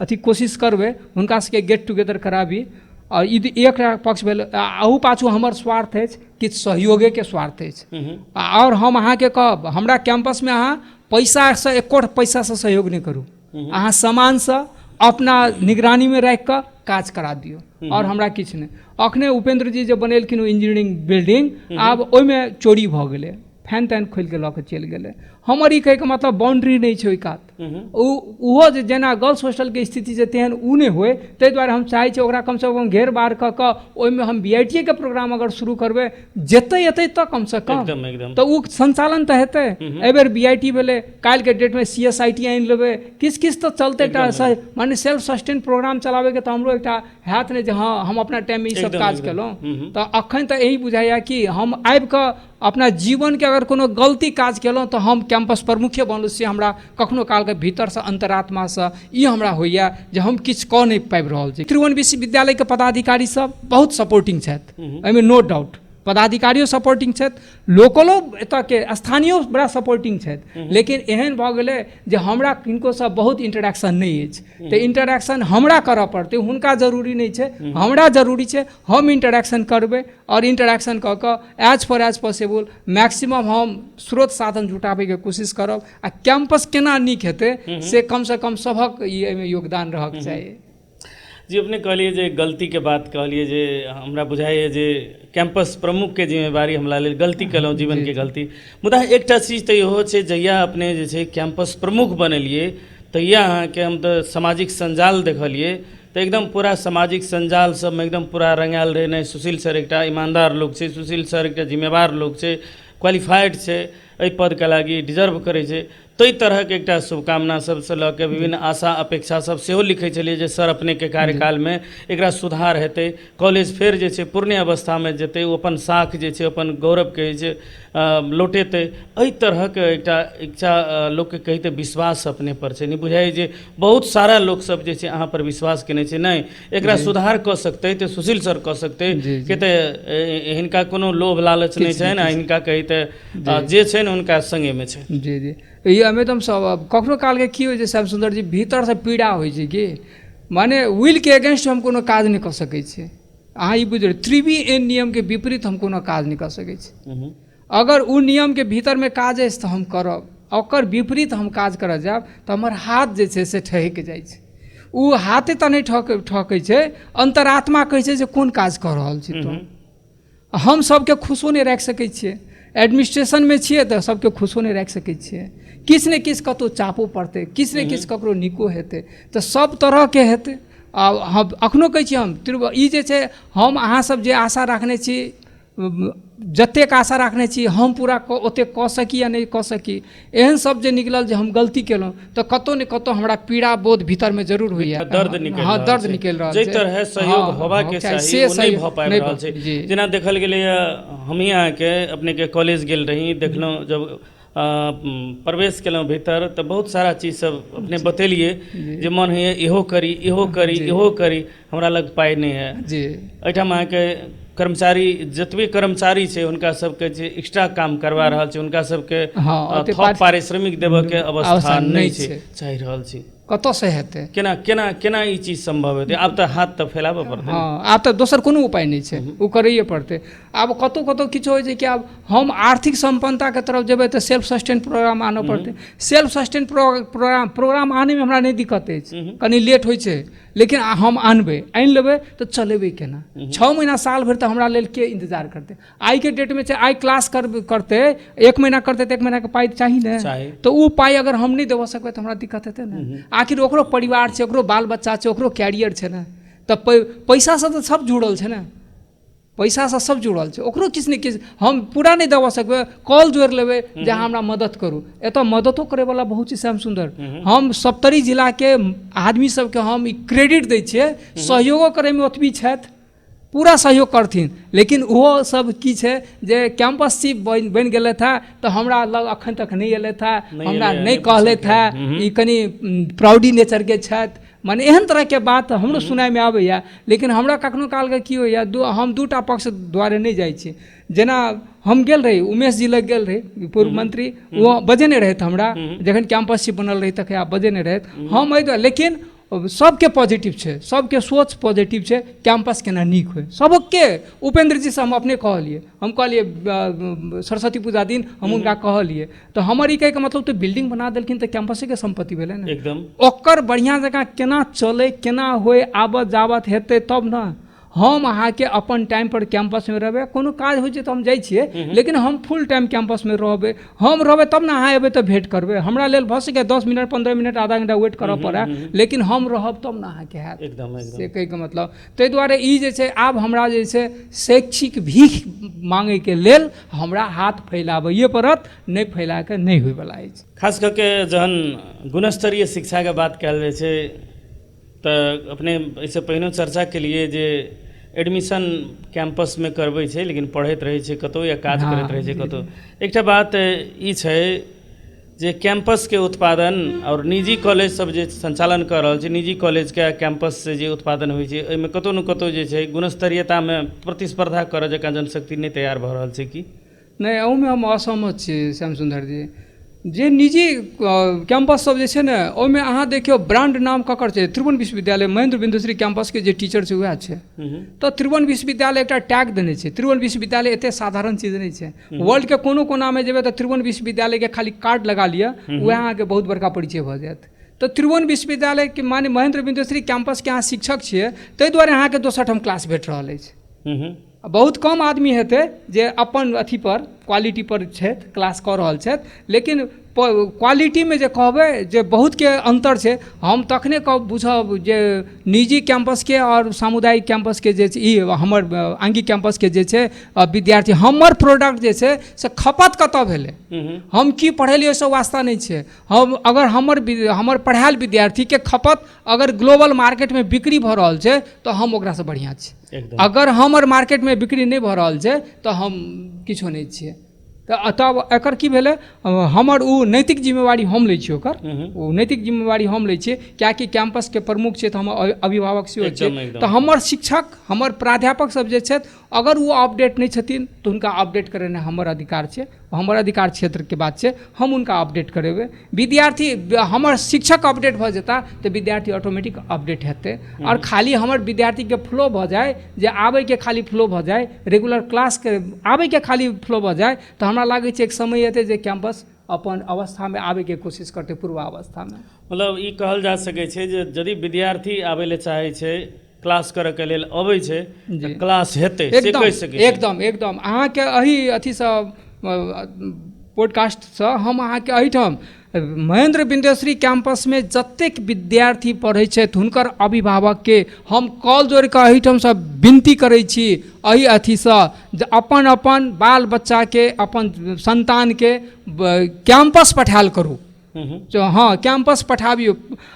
अथी कोशिश करबै हुनका सबके गेट टुगेदर कराबी, और ई एक पक्ष भेल। अहू पाछू हमर स्वार्थ अछि, किछु सहयोगेके स्वार्थ अछि। और हम अहाँके कहब, हमरा कैंपसमे अहाँ पैसासँ एको पैसासँ सहयोग नहि करू, अहाँ सामानसँ अपना निगरानीमे राखि कऽ काज करा दियौ, और हमरा किछु नहि। अखने उपेंद्र जी जे बनेलखिन ओ इंजीनियरिंग बिल्डिंग, आब ओहिमे चोरी भऽ गेलै, फैन तैन खोलि कऽ लऽ कऽ चलि गेलै। हमर ई कहैके मतलब बाउंड्री नहि छै ओहि कात। ओहो जे जेना गर्ल्स हॉस्टलके स्थिति जे तेहन ओ नहि होय, ताहि दुआरे हम चाहै छी ओकरा कमसँ कम घेर बार कऽ कऽ ओहिमे हम BITA के प्रोग्राम अगर शुरू करबै, जेतै एतै तऽ कमसँ कम तऽ ओ संचालन तऽ हेतै। एहिबेर BIT भेलै, काल्हिके डेटमे CSIT आनि लेबै, किछु किछु तऽ चलतै। एकटा माने सेल्फ सस्टेन प्रोग्राम चलाबैके तऽ हमरो एकटा हैत नहि जे हाँ हम अपना टाइममे ई सब काज केलहुँ। तऽ अखन तऽ यही बुझाइए कि हम आबि कऽ अपना जीवनके अगर कोनो गलती काज केलहुँ तऽ हम कैंपस प्रमुखे बनलहुँ, से हमरा कखनो कालके भीतरसँ अंतरात्मासँ ई हमरा होइए जे हम किछु कऽ नहि पाबि रहल छी। त्रिभुवन विश्वविद्यालयके पदाधिकारी सब बहुत सपोर्टिंग छथि, एहिमे नो डाउट। पदाधिकारियों सपोर्टिंग छथि, लोकलो एतऽके स्थानीयो बड़ा सपोर्टिंग छथि। लेकिन एहन भऽ गेलै जे हमरा किनकोसँ बहुत इंटरेक्शन नहि अछि, तऽ इंटरेक्शन हमरा करऽ पड़तै, हुनका जरूरी नहि छै, हमरा जरूरी छै। हम इंटरेक्शन करबै, और इंटरेक्शन कऽ कऽ as far as possible maximum हम स्रोत साधन जुटाबैके कोशिश करब। आ कैंपस केना नीक हेतै से कमसँ कम सभक एहिमे योगदान रहक चाही। जी, अपने कहलिए जे गलती के बात कहलिए जे हमरा बुझाइए जे कैंपस प्रमुख के जिम्मेवारी हमरा लेल गलती केलहुँ, जीवन के गलती। मुदा एकटा चीज तऽ इहो छै, जहिया अपने जे छै कैंपस प्रमुख बनेलिए तहिया अहाँके हम तऽ सामाजिक संजाल देखलिए, तऽ एकदम पूरा सामाजिक संजाल सबमे एकदम पूरा रंगायल रहे। नहीं, सुशील सर एकटा ईमानदार लोग छै, सुशील सर एकटा जिम्मेवार लोग छै, क्वालिफाइड छै, एहि पदके लागि डिजर्व करै छै। ताहि तरहक एकटा शुभकामना सबसँ लऽ के विभिन्न आशा अपेक्षा सब सेहो लिखै छलिए जे सर अपनेके कार्यकालमे एकरा सुधार हेतै, कॉलेज फेर जे छै पूर्ण अवस्थामे जेतै, ओ अपन साख जे छै अपन गौरवके जे लौटेतै। एहि तरहक एकटा इच्छा लोकके कहिते विश्वास अपने पर छै। नहीं बुझाइ जे बहुत सारा लोक सब जे छै अहाँ पर विश्वास केने छै, नहीं एकरा सुधार कऽ सकतै तऽ सुशील सर कऽ सकतै, कि तऽ हिनका कोनो लोभ लालच नहीं छै ने, हिनका कहिते जे छै ने हुनका संगेमे छै। जी जी, ई एकदम सब कखनो कालके की होइ छै श्याम सुंदर जी, भीतरसँ पीड़ा होइ छै कि माने विलके अगेंस्ट हम कोनो काज नहीं कऽ सकै छी। अहाँ ई बुझियौ, त्रिविएन नियमके विपरीत हम कोनो काज नहीं कऽ सकै छी। अगर ओ नियमके भीतरमे काज अछि तऽ हम करब, ओकर विपरीत हम काज करऽ जायब तऽ हमर हाथ जे छै से ठहकि जाइ छै। ओ हाथे तऽ नहीं ठकै छै, अंतरात्मा कहै छै जे कोन काज कऽ रहल छी तुम। हम सबके खुशो नहीं राखि सकै छियै, एडमिनिस्ट्रेशनमे छियै तऽ सबके खुशो नहीं राखि सकै छियै। किछु ने किछु कतहु चापो पड़तै, किछु ने किछु ककरो नीको हेतै, तऽ सब तरहके हेतै। आ हम एखनो कहै छी, हम ई जे छै हम अहाँ सब जे आशा राखने छी, जतेक आशा राखने छी हम पूरा ओतेक कऽ सकी या नहीं कऽ सकी, एहन सब जे निकलल जे हम गलती केलहुँ तऽ कतहु ने कतहु हमरा पीड़ा बोध भीतरमे जरूर होइए, दर्द निकलि रहल छै। दर्द निकलि रहल छै। जे तरह सहयोग होबाके चाही ओ नहीं भऽ पाबि रहल छै। जेना देखल गेलैए, हमही अहाँके अपनेके कॉलेज गेल रही, देखलहुँ जब प्रवेश केलहुँ भीतर तऽ बहुत सारा चीज सब अपने बतेलिए जे मन होइए इहो करी इहो करी इहो करी, हमरा लग पाइ नहीं है। एहिठाम अहाँके कर्मचारी जतबे कर्मचारी छै हुनका सबके जे एक्स्ट्रा काम करवा रहल छै, हुनका सबके थप पारिश्रमिक देबऽके अवस्था नहीं छै, चाहि रहल छी। कतऽसँ हेतै, केना केना केना ई चीज संभव हेतै? आब तऽ हाथ तऽ फैलाबऽ पड़तै। हाँ, आब तऽ दोसर कोनो उपाय नहीं छै, ओ करैए पड़तै। आब कतहु कतहु किछु होइ छै कि आब हम आर्थिक संपन्नताके तरफ जेबै तऽ सेल्फ सस्टेन प्रोग्राम आनऽ पड़तै। सेल्फ सस्टेन प्रोग्राम आनैमे हमरा नहीं दिक्कत अछि, कनि लेट होइ छै, लेकिन हम आनबै, आनि लेबै तऽ चलेबै केना? 6 महीना साल भरि तऽ हमरा लेल के इंतजार करतै? आइ के डेटमे छै, आइ क्लास करतै, 1 महीना करतै तऽ 1 महीनाके पाइ चाही ने, तऽ ओ पाइ अगर हम नहीं देबऽ सकबै तऽ हमरा दिक्कत हेतै ने। आखिर ओकरो परिवार छै, ओकरो बाल बच्चा छै, ओकरो कैरियर छै ने, तऽ पैसासँ तऽ सब जुड़ल छै ने, पैसासँ सब जुड़ल छै। ओकरो किछु ने किछु हम पूरा नहीं देबऽ सकबै, कॉल जोड़ि लेबै जे अहाँ हमरा मदद करू। एतऽ मददो करैवला बहुत छै श्याम सुंदर, हम सप्तरी जिलाके आदमी सबके हम ई क्रेडिट दै छियै, सहयोगो करैमे ओतबी छथि, पूरा सहयोग करथिन। लेकिन ओहो सब की छै जे कैंपस चीफ बनि गेलथि है तऽ हमरा लग अखन तक नहीं एलथि है, हमरा नहीं कहलथि है, ई कनि प्राउडी नेचरके छथि। माने एहन तरहके बात हमरो सुनाइमे आबैए, लेकिन हमरा कखनो कालके की होइए, हम दूटा पक्ष दुआरे नहीं जाइ छी। जेना हम गेल रही, उमेश जी लग गेल रही, पूर्व मंत्री, वो बजेने रहथि हमरा, जखन कैंपस चीफ बनल रही तखन बजेने रहथि हम एहि दुआरे। लेकिन सबके पॉजिटिव है, सबके सोच पॉजिटिव है, कैंपस केना नीक हो सबके। उपेंद्र जी से हम अपने कहलिए, हम कहलिए सरस्वती पूजा दिन हम उनका कहलिए, तो हमर ई कहैके मतलब तो बिल्डिंग बना देलखिन तो कैंपसे के संपत्ति भेलै ने एकदम। ओकर बढ़िया जकाँ केना चले, केना होय, आबत जाबत हेतै तब ना। हम अहाँके अपन टाइम पर कैंपस में रहबै, कोनो काज होइ छै तऽ हम जाइ छियै, लेकिन हम फुल टाइम कैंपस में रहबै। हम रहबै तब ने अहाँ एबै तऽ भेंट करबै। हमरा लेल भऽ सकै 10 मिनट 15 मिनट आधा घंटा वेट करऽ पड़ै, लेकिन हम रहब तब ने अहाँके हैत। एकदम से कहैके मतलब ताहि दुआरे ई जे छै आब हमरा जे छै शैक्षिक भीख मांगैके लेल हमरा हाथ फैलाबैए पड़त, नहि फैलाके नहि होइवला अछि। खास करके जहन गुणस्तरीय शिक्षाके बात कयल जाइ छै तऽ अपने एहिसँ पहिने चर्चा केलिए जे एडमिशन कैंपस में करबै छै, लेकिन पढ़ैत रहै छै कतौ या काज करैत रहै छै कतौ। एकटा बात ई छै जे कैंपस के उत्पादन और निजी कॉलेज सब जे संचालन कर रहल छै, निजी कॉलेज के कैंपस से जे उत्पादन होइ छै, एहिमे कतौ न कतौ जे छै गुणस्तरीयता में प्रतिस्पर्धा करऽ जकाँ जनशक्ति नहि तैयार भऽ रहल छै कि नहि? ओहिमे हम असहमत छी श्याम सुंदर जी। जे निजी कैंपस सब जे छै ने, ओहिमे अहाँ देखियौ ब्रांड नाम ककर छै, त्रिभुवन विश्वविद्यालय महेंद्र बिंदुश्री कैंपस के जे टीचर छै वएह छै। तऽ त्रिभुवन विश्वविद्यालय एकटा टैग देने छै। त्रिभुवन विश्वविद्यालय एते साधारण चीज नहि छै। वर्ल्ड के कोनो कोना में जेबै तऽ त्रिभुवन विश्वविद्यालय के खाली कार्ड लगा लिअ, वएह अहाँके बहुत बड़का परिचय भऽ जायत। तऽ त्रिभुवन विश्वविद्यालय के माने महेंद्र बिंदुश्री कैंपस के अहाँ शिक्षक छियै, ताहि दुआरे अहाँके दोसर ठाम क्लास भेट रहल अछि। बहुत कम आदमी हेतै जे अपन अथी पर क्वालिटी पर छथि, क्लास कऽ रहल छथि, लेकिन क्वालिटी में जे कहबै जे बहुत के अंतर छै। हम तखने बुझब जे निजी कैंपस के और सामुदायिक कैंपस के जे ई हमर आंगिक कैंपस के जे छै विद्यार्थी, हमर प्रोडक्ट जे छै से खपत कतऽ भेलै, हम की पढ़ेलियै ओहिसँ वास्ता नहीं छै। हम अगर हमर पढ़ायल विद्यार्थी के खपत अगर ग्लोबल मार्केट में बिक्री भऽ रहल छै तऽ हम ओकरासँ बढ़िआँ छी। अगर हमर मार्केट में बिक्री नहि भऽ रहल छै तऽ हम किछो नहीं छियै। तऽ तब एकर की भेलै, हमर ओ नैतिक जिम्मेवारी हम लै छियै। ओकर ओ नैतिक जिम्मेवारी हम लै छियै, किएकि कैंपस के प्रमुख छै तऽ हमर अभिभावक सेहो छै। तऽ हमर शिक्षक, हमर प्राध्यापक सब जे छथि, अगर वो अपडेट नहीं छथिन तऽ हुनका अपडेट करेनाइ हमर अधिकार छै, हमर अधिकार क्षेत्र के बात छै, हम उनका अपडेट करेबै। विद्यार्थी, हमर शिक्षक अपडेट भऽ जेता तऽ विद्यार्थी ऑटोमेटिक अपडेट हेतै। और खाली हमर विद्यार्थी के फ्लो भऽ जाए, जे आबै के खाली फ्लो भऽ जाए, रेगुलर क्लास के आबै के खाली फ्लो भऽ जाए, तऽ हमरा लागै छै एक समय एतै जे कैंपस अपन अवस्था में आबै के कोशिश करतै, पूर्वावस्था में। मतलब ई कहल जा सकै छै जे यदि विद्यार्थी आबै ले चाहै छै, क्लास करऽ के लेल अबै छै, क्लास हेतै, से कहि सकै छी। एकदम एकदम अहाँके एही अथीसँ पॉडकास्टसँ हम अहाँके एहिठाम महेंद्र बिंदेश्वरी कैंपस में जतेक विद्यार्थी पढ़ै छथि हुनकर अभिभावक के हम कॉल जोड़ कऽ एहिठामसँ विनती करै छी, एहि अथीसँ जे अपन अपन बाल बच्चा के, अपन संतान के कैंपस पठायल करू। हाँ, कैंपस पठाबियौ।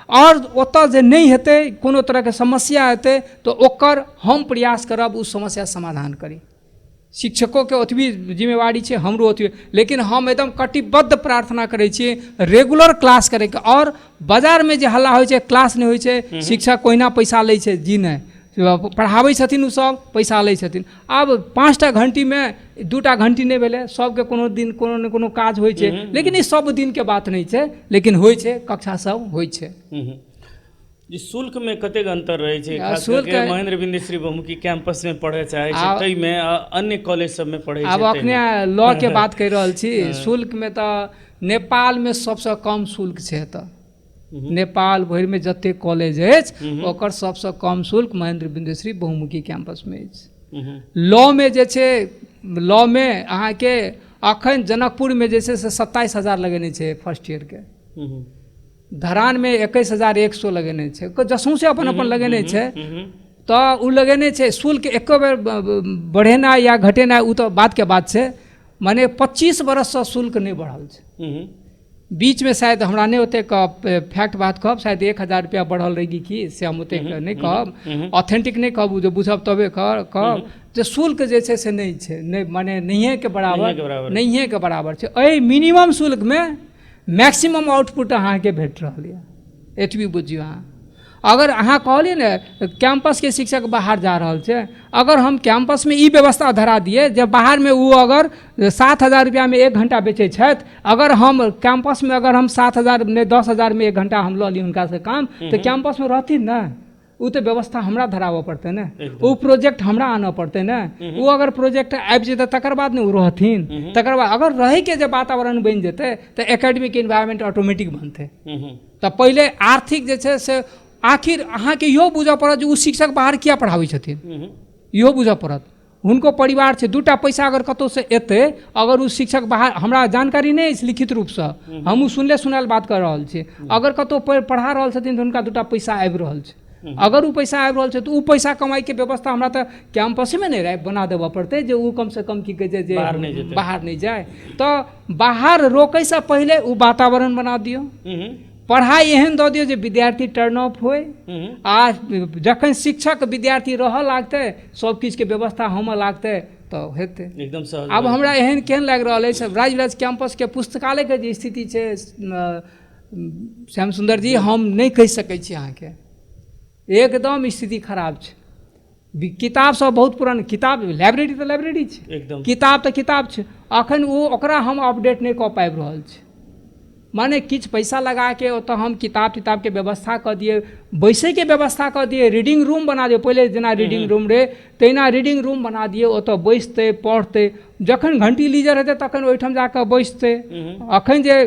और ओतऽ जे नहीं हेतै, कोनो तरहके समस्या हेतै तऽ ओकर हम प्रयास करब उस समस्या समाधान करी। शिक्षकों के ओतबी जिम्मेवारी छै, हमरो ओतबी, लेकिन हम एकदम कटिबद्ध प्रार्थना करै छी रेगुलर क्लास करैके। और बाजार में जे हल्ला होइ छै, क्लास नहीं होइ छै, शिक्षक ओहिना पैसा लै छै, जी नहीं, पढ़ाबै छथिन ओ सब पैसा लै छथिन। आब 5टा घंटी में 2टा घंटी नहीं भेलै, सबके कोनो दिन कोनो ने कोनो काज होइ छै, लेकिन ई सब दिन के बात नहीं छै, लेकिन होइ छै, कक्षा सब होइ छै। जी, शुल्क में कतेक अंतर रहै छै? खास करके महेंद्र बिंदेश्वरी बहुमुखी कैंपस में पढ़ै चाहै छै, तै में अन्य कॉलेज सब में पढ़ै छै। आब अखने लॉ के बात कहि रहल छी। शुल्क में तऽ नेपाल में सबसँ कम शुल्क छै। एतऽ नेपाल भरि में जते कॉलेज अछि ओकर सबसँ कम शुल्क महेंद्र बिंदेश्वरी बहुमुखी कैंपस में अछि। लॉ में जे छै, लॉ में अहाँके अखन जनकपुर में जे छै से 27,000 लगेने छै फर्स्ट ईयर के, धरान में 21,100 लगेने छै, जसों से अपन अपन लगेने छै। तऽ ओ लगेने छै शुल्क एको बेर बढ़ेनाइ या घटेनाइ ओ तऽ बात के बात छै। माने 25 बरससँ शुल्क नहि बढ़ल छै। बीच में शायद हमरा नहीं ओते फैक्ट बात कहब, शायद 1,000 रुपया बढ़ल रही कि से हम ओते नहीं कहब, ऑथेंटिक नहीं कहब, जो बुझब तबे कहब जे शुल्क जे छै से नहीं छै, नहीं माने नहिए के बराबर छै। एहि मिनिमम शुल्क में मैक्सिमम आउटपुट अहाँके भेट रहल यऽ, एतबी बुझियौ अहाँ। अगर अहाँ कहलिए ने कैंपस के शिक्षक बाहर जा रहा है, अगर हम कैंपस में ई व्यवस्था धरा दिए जब बाहर में वो अगर 7,000 रुपया में 1 घंटा बेचे छथि, अगर हम कैंपस में अगर हम 7,000 ने 10,000 में 1 घंटा हम लऽ ली हुनका से काम, तो कैंपस में रहथिन ना, वो तो व्यवस्था हमरा धराबऽ पड़तै ने, वो प्रोजेक्ट हमरा आनऽ पड़तै ने, वो अगर प्रोजेक्ट आबि जेतै तकर बाद ने वो रहथिन, तकर बाद अगर रहे के जब वातावरण बनि जेतै तऽ एकेडमिक इन्वायरमेंट ऑटोमेटिक बनतै। तऽ पहिले आर्थिक जे छै से आखिर अहाँके इहो बुझऽ पड़त जे ओ शिक्षक बाहर किया पढ़ाबै छथिन, इहो बुझऽ पड़त। हुनको परिवार छै, 2टा पैसा अगर कतौ से एतै, अगर ओ शिक्षक बाहर, हमरा जानकारी नहीं अछि लिखित रूपसँ, हमहूँ सुनले सुनायल बात कर रहल छी, अगर कतौ पढ़ा रहल छथिन तऽ हुनका 2टा पैसा आबि रहल छै, अगर वो पैसा आबि रहल छै तऽ ओ पैसा कमाई के व्यवस्था हमरा तऽ कैंपसे में नहीं बना देबऽ पड़तै जे ओ कम से कम की कहै छै जे बाहर नहीं जाए। तऽ बाहर रोकैसँ पहिले ओ वातावरण बना दियौ, पढ़ाई एहन दऽ दियौ जे विद्यार्थी टर्न ऑफ होय, आ जखन शिक्षक विद्यार्थी रहऽ लागतै, सब किछुके व्यवस्था होमऽ लागतै तऽ हेतै एकदम सहज। आब हमरा एहन केहन लागि रहल अछि राजविलास कैंपसके पुस्तकालयके जे स्थिति छै श्याम सुंदर जी, हम नहीं कहि सकै छी अहाँके, एकदम स्थिति खराब छै। किताब सब बहुत पुरान किताब, लाइब्रेरी तऽ लाइब्रेरी छै, एकदम किताब तऽ किताब छै, अखन वो ओकरा हम अपडेट नहीं कऽ पाबि रहल छी। माने किछु पैसा लगा के ओतऽ हम किताब के व्यवस्था कऽ दिए, बैसै के व्यवस्था कऽ दिए, रीडिंग रूम बना दिए, पहिले जेना रीडिंग रूम रहे तहिना रीडिंग रूम बना दिए, ओतऽ बैसतै पढ़तै, जखन घंटी लीजर हेतै तखन ओहिठाम जाकऽ बैसतै। अखन जे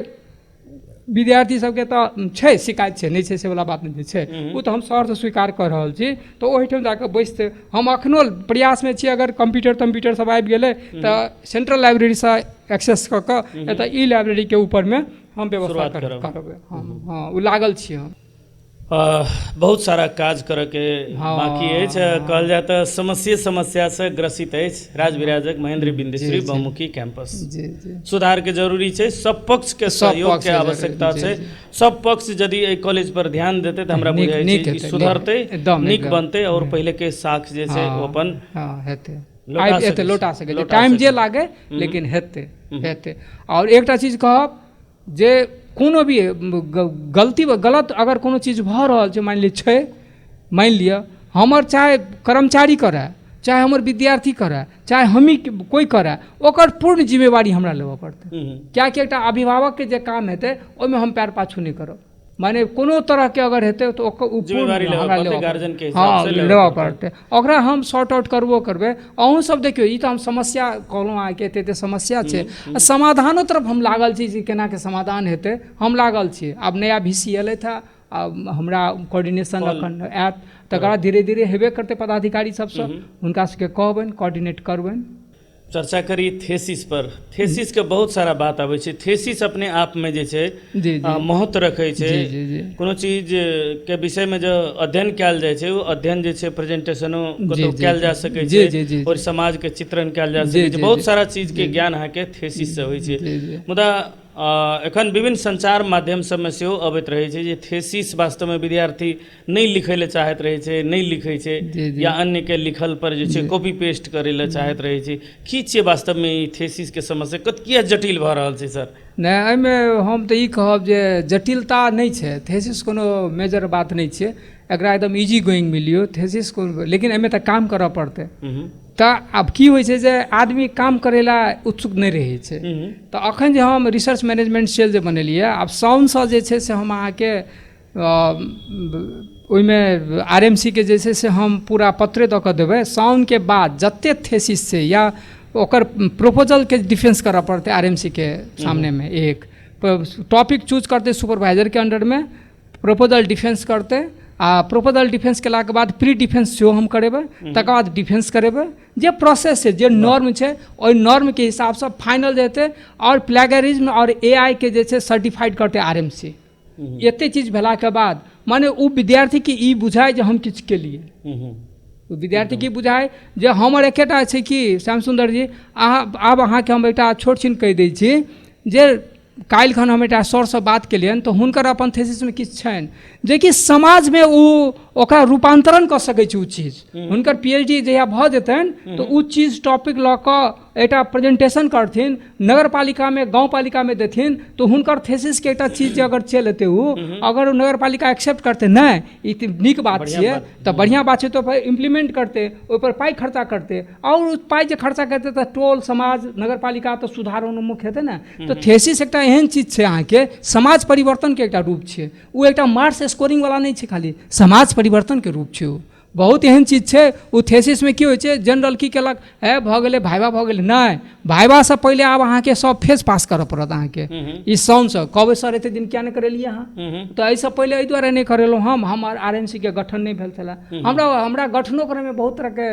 विद्यार्थी सबके तऽ छै शिकायत छै, नहीं छै से वाला बात नहीं छै, वो तऽ हम सहर्ष स्वीकार कर रहल छी, तऽ ओहिठाम जाकऽ बैसतै। हम अखनो प्रयास में छी, अगर कंप्यूटर सब आबि गेलै तऽ सेंट्रल लाइब्रेरी से एक्सेस कऽ कऽ एतऽ ई लाइब्रेरी के ऊपर में हम व्यवस्था करबै। हाँ, वो लागल छी हम। बहुत सारा काज करऽ के बाकी अछि, कहल जाए तऽ समस्या से ग्रसित अछि राजविराजक महेंद्र बिंदेश्वरी बहुमुखी कैंपस। सुधार के जरूरी छै, सब पक्ष के सहयोग के आवश्यकता छै, सब पक्ष यदि एहि कॉलेज पर ध्यान देतै तऽ हमरा बुझाइ छै सुधरतै, नीक बनतै, और पहिले के साख जे छै ओ अपन हेतै, लौटा सकै, टाइम जे लागे लेकिन हेतै। और एकटा चीज कहब जे कोनो भी गलत अगर कोनो चीज भऽ रहल छै, मानि लिअ हमर चाहे कर्मचारी करे, चाहे हमर विद्यार्थी करे, चाहे हमी कोई करे, ओकर पूर्ण जिम्मेवारी हमरा लेबऽ पड़तै। कियाकि एकटा अभिभावक के जे काम हेतै ओहिमे हम पैर पाछू नहीं करब, माने कोनो तरह के अगर हेतै तो जिम्मेवारी गार्जियन के हिसाब से लेबऽ पड़तै, ओकरा हम सॉर्ट आउट करबै। अहूँ सब देखियौ, ई तऽ हम समस्या कहलहुँ अहाँके, एते समस्या छै, समाधानो तरफ हम लागल छी जे केना के समाधान हेतै, हम लागल छी। आब नया VC एलै था, आब हमरा कोऑर्डिनेशन अखन आयत, तकर बाद धीरे धीरे हेबे करतै, पदाधिकारी सबसँ हुनका सबके कहबनि, कोऑर्डिनेट करबनि। चर्चा करी थेसिस पर। थेसिस के बहुत सारा बात आबै छै, थेसिस अपने आप में जे छै महत्व रखै छै, कोनो चीज के विषय में जो अध्ययन कयल जाइ छै, वो अध्ययन जे छै प्रेजेंटेशनो कतौ कयल जा सकै छै, और समाज के चित्रण कयल जा सकै छै, बहुत सारा चीज के ज्ञान अहाँके थेसिस से होइ छै। मुदा एखन विभिन्न संचार माध्यम सबमे सेहो अबैत रहै छै जे थेसिस वास्तवमे विद्यार्थी नहि लिखै लए चाहैत रहै छै, नहि लिखै छै, या अन्य के लिखल पर जे छै कॉपी पेस्ट करै लए चाहैत रहै छै। की छै वास्तवमे ई थेसिस के समस्या, किया जटिल भऽ रहल छै सर? नहि, एहिमे हम तऽ ई कहब जे जटिलता नहीं छै, थेसिस कोनो मेजर बात नहीं छै, एकरा एकदम इजी गोइंग मिलियो थेसिस को, लेकिन एहिमे तऽ काम करऽ पड़तै। तऽ आब की होइ छै जे आदमी काम करै लए उत्सुक नहीं रहै छै, तऽ अखन जे हम रिसर्च मैनेजमेंट सेल जे बनेलियै, आब साउनसँ जे छै से हम अहाँके ओहिमे RMC के जे छै से हम पूरा पत्रे दऽ कऽ देबै, साउन के बाद जते थेसिस छै या ओकर प्रोपोजल के डिफेंस करऽ पड़तै RMC के सामने में, एक टॉपिक चूज करते सुपरवाइजर के अंडर में, प्रोपोजल डिफेंस करते, आ प्रोपोजल डिफेंस केलाके बाद प्री डिफेंस सेहो हम करेबै, तकर बाद डिफेंस करेबै, जे प्रोसेस छै, जे नॉर्म छै, ओहि नॉर्म के हिसाबसँ फाइनल जे हेतै, और प्लेगरिज्म और AI के जे छै सर्टिफाइड करतै RMC। एते चीज भेलाके बाद माने ओ विद्यार्थी के ई बुझाइ जे हम किछु केलिए, विद्यार्थी की बुझाइ जे हमर एकेटा छै कि श्याम सुंदर जी, आब अहाँके हम एकटा छोट छिन कहि दै छी जे काल्हिखन हम एकटा सरसँ बात केलियनि, तऽ हुनकर अपन थेसिसमे किछु छनि जे कि समाजमे ओ ओकरा रूपांतरण कऽ सकै छी उ चीज। हुनकर पीएचडी जहिया भऽ जेतनि तऽ उ चीज टॉपिक लऽ कऽ एकटा प्रेजेंटेशन करथिन, नगर पालिकामे गाँव पालिकामे देथिन, तऽ हुनकर थेसिसके एकटा चीज जे अगर चलि एतै अगर ओ नगर पालिका एक्सेप्ट करतै नहि ई तऽ नीक बात छियै तऽ बढ़िआँ बात छै, तऽ ओहिपर इम्प्लीमेंट करतै, ओहिपर पाइ खर्चा करतै, आओर पाइ जे खर्चा करतै तऽ टोल समाज नगर पालिका तऽ सुधारोन्मुख हेतै ने। तऽ थेसिस एकटा एहन चीज छै अहाँके समाज परिवर्तनके एकटा रूप छै, ओ एकटा मार्क्स स्कोरिंगवला नहि छै, खाली समाज परिवर्तनके रूप छै। ओ बहुत एहन चीज छै। ओ थेसिसमे की होइ छै, जनरल की केलक, है भऽ गेलै भाइबा भऽ गेलै, नहि भाइबासँ पहिले आब अहाँके सब फेज पास करऽ पड़त अहाँके ई साउंडसँ। कहबै सर एतेक दिन किया नहि करेलियै अहाँ, तऽ एहिसँ पहिले एहि दुआरे नहि करेलहुँ हमर RMC के गठन नहि भेल छलै, हमरा गठनो करैमे बहुत तरहके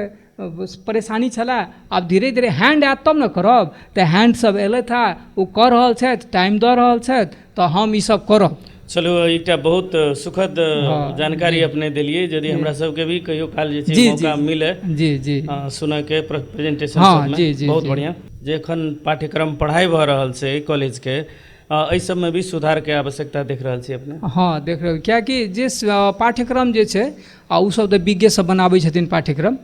परेशानी छलै। आब धीरे धीरे हैंड आयत तब ने करब, तऽ हैंड सब एलथि है, ओ कऽ रहल छथि, टाइम दऽ रहल छथि, तऽ हम ईसब करब। चलू एकटा बहुत सुखद जानकारी अपने दिलियै। यदि हमरा सबके भी कहियो काल जे छै मौका मिले जी सुनऽ के प्रेजेंटेशन सबमे, बहुत बढ़िया। जे एखन पाठ्यक्रम पढ़ाई भऽ रहल छै कॉलेज के, एहि सबमे भी सुधार के आवश्यकता देख रहल छी अपने? हाँ देख रहल, कियाकि जे पाठ्यक्रम जे छै ओ सब तऽ विज्ञ सब बनाबै छथिन पाठ्यक्रम,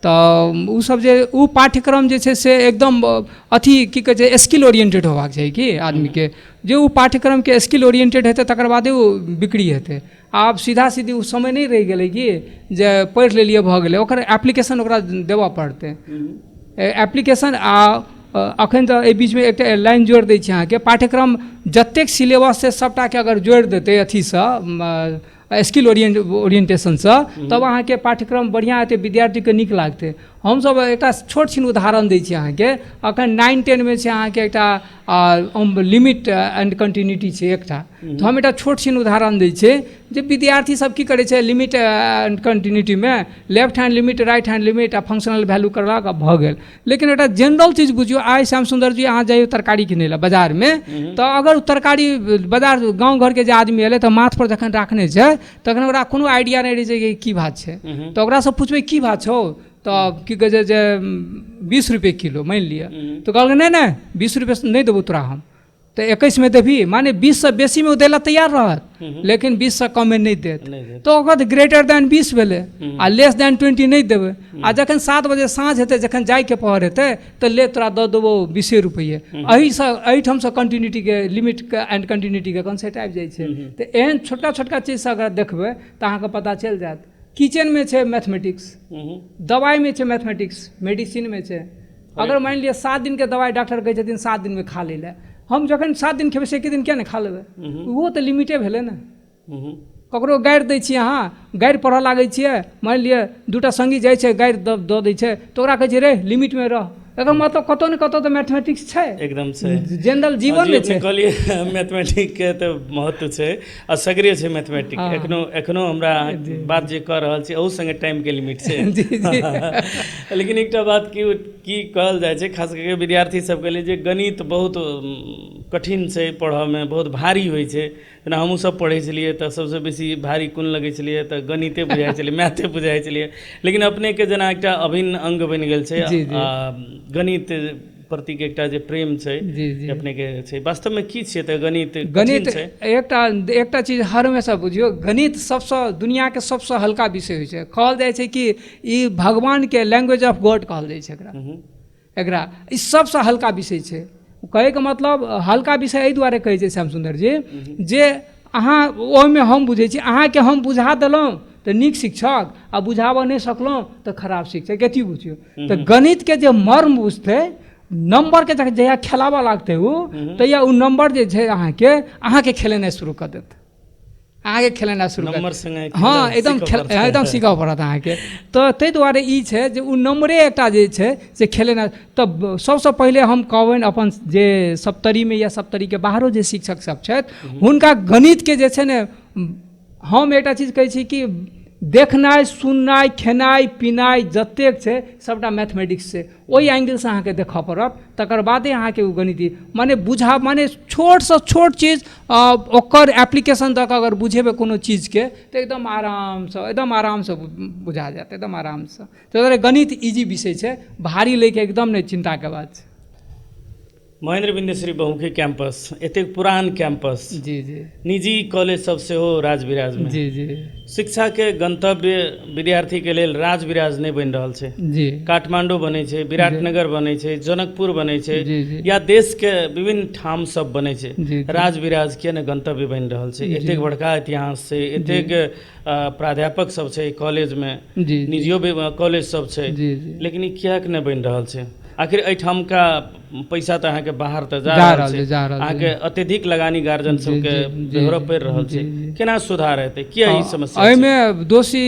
तऽ उ सब जे उ पाठ्यक्रम जे छै से एकदम अथी की कहै छै स्किल ओरिएंटेड होबाक चाही कि आदमीके, जे उ पाठ्यक्रमके स्किल ओरिएंटेड हेतै तकर बादे ओ बिक्री हेतै। आब सीधा सीधी ओ समय नहीं रहि गेलै कि जे पढ़ि लेलियै भऽ गेलै, ओकर एप्लीकेशन ओकरा देबऽ पड़तै। एप्लीकेशन अखन तऽ एहि बीचमे एकटा लाइन जोड़ि दै छी अहाँके, पाठ्यक्रम जतेक सिलेबस छै सबटाके अगर जोड़ि देतै अथीसँ स्किल ओरिएंटेशनसँ, तब अहाँके पाठ्यक्रम बढ़िआँ हेतै, विद्यार्थीके नीक लागतै। हमसब एकटा छोट छिन उदाहरण दै छी अहाँके, अखन 9-10 छै अहाँके एकटा लिमिट एंड कंटिन्यूटी छै एकटा, तऽ हम एकटा छोट छिन उदाहरण दै छी जे विद्यार्थी सब की करै छै लिमिट एंड कंटिन्यूटीमे left hand limit right hand limit आ फंक्शनल वैल्यू करलक आ भऽ गेल। लेकिन एकटा जनरल चीज बुझियौ, आइ श्याम सुंदर जी अहाँ जाइयो तरकारी किनै लए बाजारमे, तऽ अगर तरकारी बाजार गाँव घरके जे आदमी एलै तऽ माथ पर जखन राखने छै तखन ओकरा कोनो आइडिया नहीं रहै छै कि की बात छै, तऽ ओकरासँ पुछबै की बात छौ, तऽ की कहै छै जे 20 रुपये किलो मानि लिअ, तऽ कहलकै नहीं 20 रुपये नहीं देबौ तोरा हम, तऽ 21 में देबही, माने 20 से बेसी में ओ दै लए तैयार रहत, लेकिन 20 से कम में नहीं देत, तऽ ओकर ग्रेटर देन 20 भेलै, आ लेस देन 20 नहीं देबै। आ जखन 7 बजे साँझ हेतै, जखन जाइके पहर हेतै, तऽ ले तोरा दऽ देबौ 20 रुपये। एहिठामसँ कंटिन्यूटीके लिमिट एंड कंटिन्यूटीके कॉन्सेप्ट आबि जाइ छै। तऽ एहन छोटका छोटका चीजसँ अगर देखबै तऽ अहाँके पता चलि जायत। किचनमे छै मैथमेटिक्स, दवाइमे छै मैथमेटिक्स, मेडिसिनमे छै। अगर मानि लिअ 7 दिनके दवाइ डॉक्टर कहै छथिन 7 दिनमे खा लै लए, हम जखन 7 दिन खेबै से एक दिन किया नहीं खा लेबै, ओहो तऽ लिमिटे भेलै ने। ककरो गारि दै छियै, अहाँ गारि पढ़ऽ लागै छियै, मानि लिअ 2टा संगी जाइ छै गारि दऽ दै छै, तऽ ओकरा कहै छै रे लिमिटमे रह, एकर मतलब कतौ ने कतौ तऽ मैथमेटिक्स छै, एकदम छै, जनरल जीवनमे छै। कहलिए मैथमेटिक्स के तऽ महत्व छै आ सगरे छै मैथमेटिक्स, एखनो हमरा बात जे कह रहल छी ओहू संगे टाइम के लिमिट छै। लेकिन एकटा बात की कहल जाइ छै, खास करके विद्यार्थी सबके लिए जे गणित बहुत कठिन छै पढ़ऽमे, बहुत भारी होइ छै। जेना हमहूँ सब पढ़ै छलियै तऽ सबसँ बेसी भारी कोन लगै छलियै तऽ गणिते बुझाइ छलै, मैथे बुझाइ छलियै। लेकिन अपनेके जेना एकटा अभिन्न अंग बनि गेल छै गणित प्रति के एकटा जे प्रेम छै अपनेके छै, वास्तवमे की छियै तऽ गणित छै? एकटा चीज हर हमेशा बुझियौ, गणित सबसँ दुनियाके सबसँ हल्का विषय होइ छै। कहल जाइ छै कि ई भगवानके लैंग्वेज ऑफ गॉड कहल जाइ छै एकरा ई सबसँ हल्का विषय छै। कहैके मतलब हल्का विषय एहि दुआरे कहै छै श्याम सुंदर जी, जे अहाँ ओहिमे हम बुझै छी, अहाँके हम बुझा देलहुँ तऽ नीक शिक्षक, आ बुझाबऽ नहि सकलहुँ तऽ खराब शिक्षक, कथी बुझियौ। तऽ गणितके जे मर्म बुझतै, नंबरके जहिया खेलाबऽ लागतै ओ, तहिया ओ नंबर जे छै अहाँके खेलेनाइ शुरू कऽ देत, अहाँके खेलेनाइ शुरू कर। हाँ एकदम सीखऽ पड़त अहाँके। तऽ ताहि दुआरे ई छै जे ओ नंबरे एकटा जे छै से खेलेनाइ। तऽ सबसँ पहिले हम कहबनि अपन जे सप्तरीमे या सप्तरीके बाहरो जे शिक्षक सब छथि, हुनका गणितके जे छै ने, हम एकटा चीज कहै छी कि देखनाइ सुननाइ खेनाइ पिनाइ जतेक छै सबटा मैथमेटिक्स छै, ओहि एंगलसँ अहाँके देखऽ पड़त, तकर बादे अहाँके ओ गणिती माने छोटसँ छोट चीज ओकर एप्लीकेशन दऽ कऽ अगर बुझेबै कोनो चीजके तऽ एकदम आरामसँ बुझा जायत, एकदम आरामसँ। ताहि दुआरे गणित इजी विषय छै, भारी लैके एकदम नहि चिन्ताके बात छै। महेंद्र बिंदेश्वरी बहुमुखी कैंपस एतेक पुरान कैंपस जी जी निजी कॉलेज सब से हो राजविराज में जी जी शिक्षा के गंतव्य विद्यार्थी के लेल राजविराज नहीं बन रहल छै। जी काठमांडू बनै छै, विराटनगर बनै छै, जनकपुर बनै छै, जी जी या देश के विभिन्न ठाम सब बनै छै। जी जी राजविराज के न गंतव्य बन रहल छै। एतेक बड़का इतिहास छै, एतेक प्राध्यापक सब छै कॉलेज में, जी निजियो कॉलेज सब छै, जी जी लेकिन ई कियाक नहि बनि रहल छै? आखिर एहिठाम का पैसा तऽ अहाँके बाहर तऽ जा जा रहल रहल छै, छै, जा रहल छै। अहाँके अत्यधिक लगानी गार्जियन सबके जी, बेहोरऽ जी, पड़ि रहल छै। जी, जी। केना सुधार हेतै? किया ई समस्या छै? एहिमे दोषी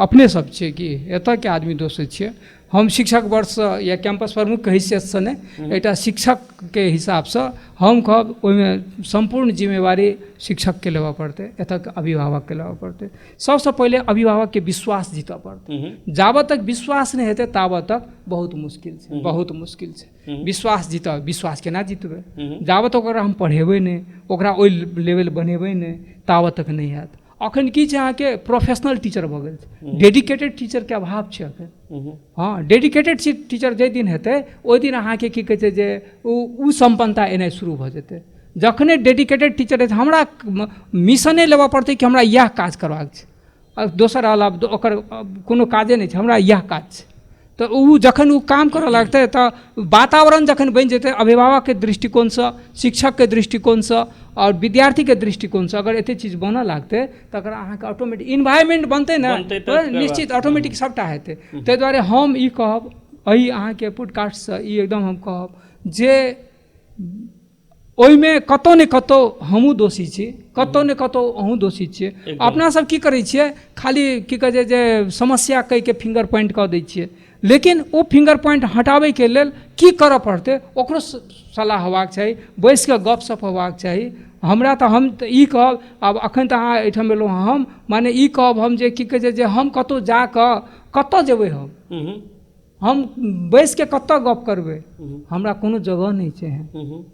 अपने सब छियै कि एतऽ के आदमी दोषी छियै। हम शिक्षक वर्ष या कैंपस प्रमुख हैसियत से नहीं, एकटा शिक्षक के हिसाब से हम कहब ओहिमे संपूर्ण जिम्मेवारी शिक्षक के लेबऽ पड़तै, एतऽ के अभिभावक के लेबऽ पड़तै। सबसे पहले अभिभावक के विश्वास जीतऽ पड़तै। जाबत तक विश्वास नहीं हेतै ताबत तक बहुत मुश्किल छै, बहुत मुश्किल छै। विश्वास जीतऽ, विश्वास केना जीतबै? जाबत ओकरा हम पढ़ेबै नहीं, ओकरा ओहि लेवल बनेबै नहीं, ताबत तक नहीं हैत। अखन की छै अहाँके प्रोफेशनल टीचर भऽ गेल छै, डेडिकेटेड टीचर के अभाव छै अखन। हाँ, डेडिकेटेड टीचर जाहि दिन हेतै ओहि दिन अहाँके की कहै छै जे ओ संपन्नता एनाइ शुरू भऽ जेतै। जखने डेडिकेटेड टीचर हेतै, हमरा मिशने लेबऽ पड़तै कि हमरा इएह काज करबाक छै, और दोसर अलावा ओकर कोनो काजे नहीं छै, हमरा इएह काज छै। तो ओ जखन ओ काम करऽ लगतै तऽ वातावरण जखन बनि जेतै अभिभावक के दृष्टिकोण से, शिक्षक के दृष्टिकोण से और विद्यार्थी के दृष्टिकोण से, अगर एते चीज बनऽ लागतै तकर अहाँके ऑटोमेटिक इन्वायरमेंट बनतै ने, तऽ निश्चित ऑटोमेटिक सबटा हेतै। ताहि दुआरे हम ई कहब, एहि अहाँके पॉडकास्ट से ई एकदम हम कहब जे ओहिमे कतौ ने कतौ हमहूँ दोषी छी, कतौ ने कतौ अहूँ दोषी छियै। अपना सब की करै छियै, खाली की कहै छै जे समस्या कहि के फिंगर पॉइंट कऽ दै छियै, लेकिन ओ फिंगर पॉइंट हटाबै के लेल की करऽ पड़तै ओकरो सलाह हेबाक चाही, बैस कऽ गपशप हेबाक चाही। हमरा तऽ हम तऽ ई कहब, आब एखन तऽ अहाँ एहिठाम एलहुँ, हम माने ई कहब हम जे की कहै छै जे हम कतौ जा कऽ कतऽ जेबै, हम बैस के कतऽ गप करबै? हमरा कोनो जगह नहीं छै एहन।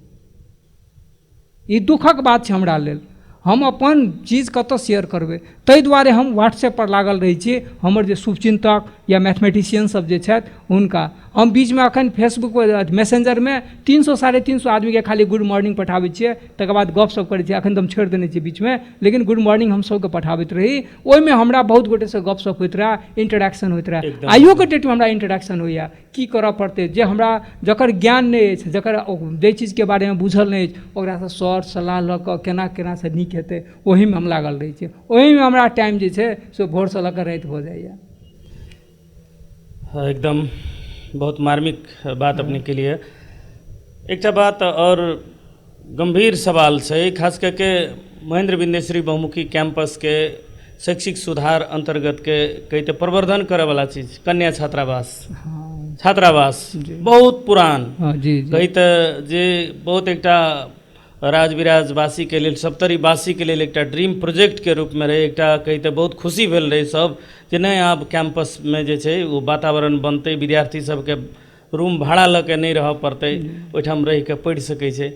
ई दुखक बात छै हमरा लेल। हम अपन चीज कतऽ शेयर करबै? ताहि दुआरे हम व्हाट्सएप पर लागल रहै छी। हमर जे शुभचिन्तक या मैथमेटिशियन सब जे छथि हुनका हम बीचमे एखन फेसबुक पर मैसेंजरमे 300-350 आदमीके खाली गुड मॉर्निंग पठाबै छियै, तकर बाद गपशप करै छियै। एखन तऽ हम छोड़ि देने छियै बीचमे, लेकिन गुड मॉर्निंग हम सबके पठाबैत रही। ओहिमे हमरा बहुत गोटेसँ गपशप होइत रहै, इंटरेक्शन होइत रहै। आइयो के डेटमे हमरा इंटरेक्शन होइए। की करऽ पड़तै? जे हमरा जकर ज्ञान नहि अछि, जकर जाहि चीजके बारेमे बुझल नहि अछि, ओकरासँ सर सलाह लऽ कऽ केना से नीक हेतै, ओहीमे हम लागल रहै छियै। ओहीमे हमरा टाइम जे छै से भोरसँ लऽ कऽ राति भऽ जाइए। एकदम बहुत मार्मिक बात अपने के लिए। एक बात और गंभीर सवाल है, खास करके महेंद्र बिंदेश्वरी बहुमुखी कैंपस के शैक्षिक सुधार अंतर्गत के कहते प्रवर्धन करे वाला चीज कन्या छात्रावास। छात्रावास बहुत पुरान कहते जे बहुत एकटा राजविराजवासी के लेल, सप्तरीवासी के लेल एकटा ड्रीम प्रोजेक्ट के रूप में रहे। एकटा कहते बहुत खुशी भेल रहे सब जे नहीं आब कैंपस में जे छै वो वातावरण बनते, विद्यार्थी सबके रूम भाड़ा लऽ के नहीं रह पड़ते, ओहिठाम रह के पढ़ि सकै छै।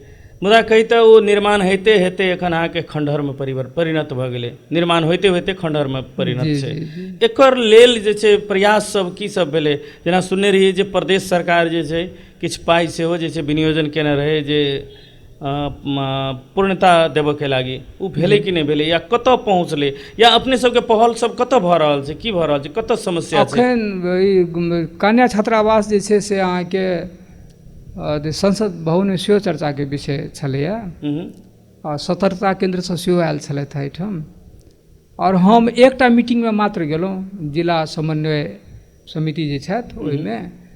मुदा कहते वो निर्माण होते होते एखन अहाँके खंडहर में परिणत भऽ गेलै। निर्माण होते होते खंडहर में परिणत छै। एकर लेल जे छै प्रयास सब की सब भेलै? जेना सुनने रहिए जे प्रदेश सरकार जे छै किछु पाइ सेहो जे छै विनियोजन केने रहे जे पूर्णता देबऽ के लागी, ओ भेलै कि नहीं भेलै, या कतऽ पहुँचलै, या अपने सबके पहल सब कतऽ भऽ रहल छै, की भऽ रहल छै, कतऽ समस्या छै? अखन कन्या छात्रावास जे छै से अहाँके संसद भवनमे सेहो चर्चाके विषय छलैए, आ सतर्कता केंद्रसँ सेहो आयल छलथि एहिठाम। और हम एकटा मीटिंगमे मात्र गेलहुँ, जिला समन्वय समिति जे छथि ओहिमे।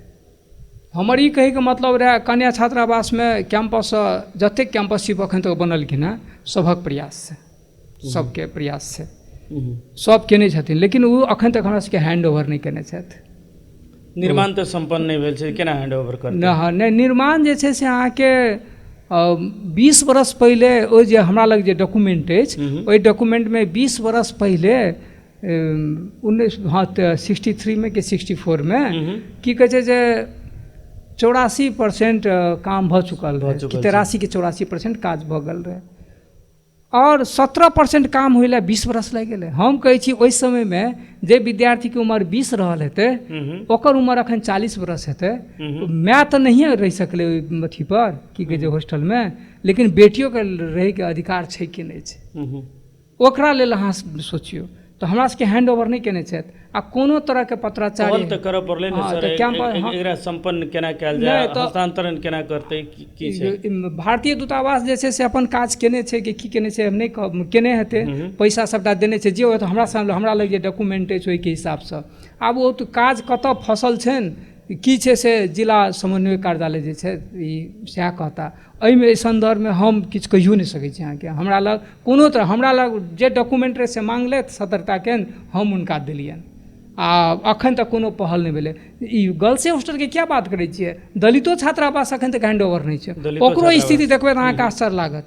हमर ई कहैके मतलब रहै कन्या छात्रावासमे कैंपस जतेक कैंपसशिप एखन तक बनलखिन हेँ सभक प्रयास छै, सबके प्रयास छै, सब केने छथिन, लेकिन ओ एखन तक हमरा सबके हैंड ओवर नहि केने छथि। निर्माण तऽ संपन्न नहि भेल छै, केना हैंड ओवर करतै? नहीं, निर्माण जे छै से अहाँके 20 बरस पहिले ओ जे हमरा लग जे डॉक्यूमेंट अछि, ओहि डॉक्यूमेंटमे 20 बरस पहिले 63 में कि 64 में की कहै छै जे 84% काम भऽ चुकल रहै, 83 के 84% काज भऽ गेल रहै। और 17% काम होइला 20 बरस लग गए। हम कहै छी ओहि समय में जे विद्यार्थी के उम्र 20 रहल हेतै ओकर उम्र अखन 40 बरस हेतै। मैं तो नहीं रह सकले ओहि अथी पर की कहै छै हॉस्टल में, लेकिन बेटियों के रहे के अधिकार छै कि नहीं छै, ओकरा लेल अहाँ सोचियो। तो हमरा सबके हैंड ओवर नहीं केने छथि आ कोनो तरह के पत्राचार पहल तऽ करऽ पड़लै ने सर, एकरा संपन्न केना कयल जाय, हस्तांतरण केना करतै, की छै? भारतीय दूतावास जे छै से अपन काज केने छै कि की केने छै हम नहीं केने हेतै, पैसा सबटा देने छै जे होत हमरा लग जे डॉक्यूमेंट अछि ओहिके हिसाबसँ। आब ओ तो काज कतऽ फसल छनि की छै से जिला समन्वय कार्यालय जे छै ई सएह कहता। एहिमे एहि संदर्भमे हम किछु कहियो नहि सकै छी अहाँके। हमरा लग कोनो तरह हमरा लग जे डॉक्यूमेंट रहै से मांगलथि सतर्कता केन्द्र, हम हुनका देलियनि आ अखन तक कोनो पहल नहीं भेलै। ई गर्ल्स हॉस्टलके क्या बात करै छियै, दलितो छात्रावास अखन तक हैंड ओवर नहीं छै, ओकरो स्थिति देखबै तऽ अहाँके आश्चर्य लागत।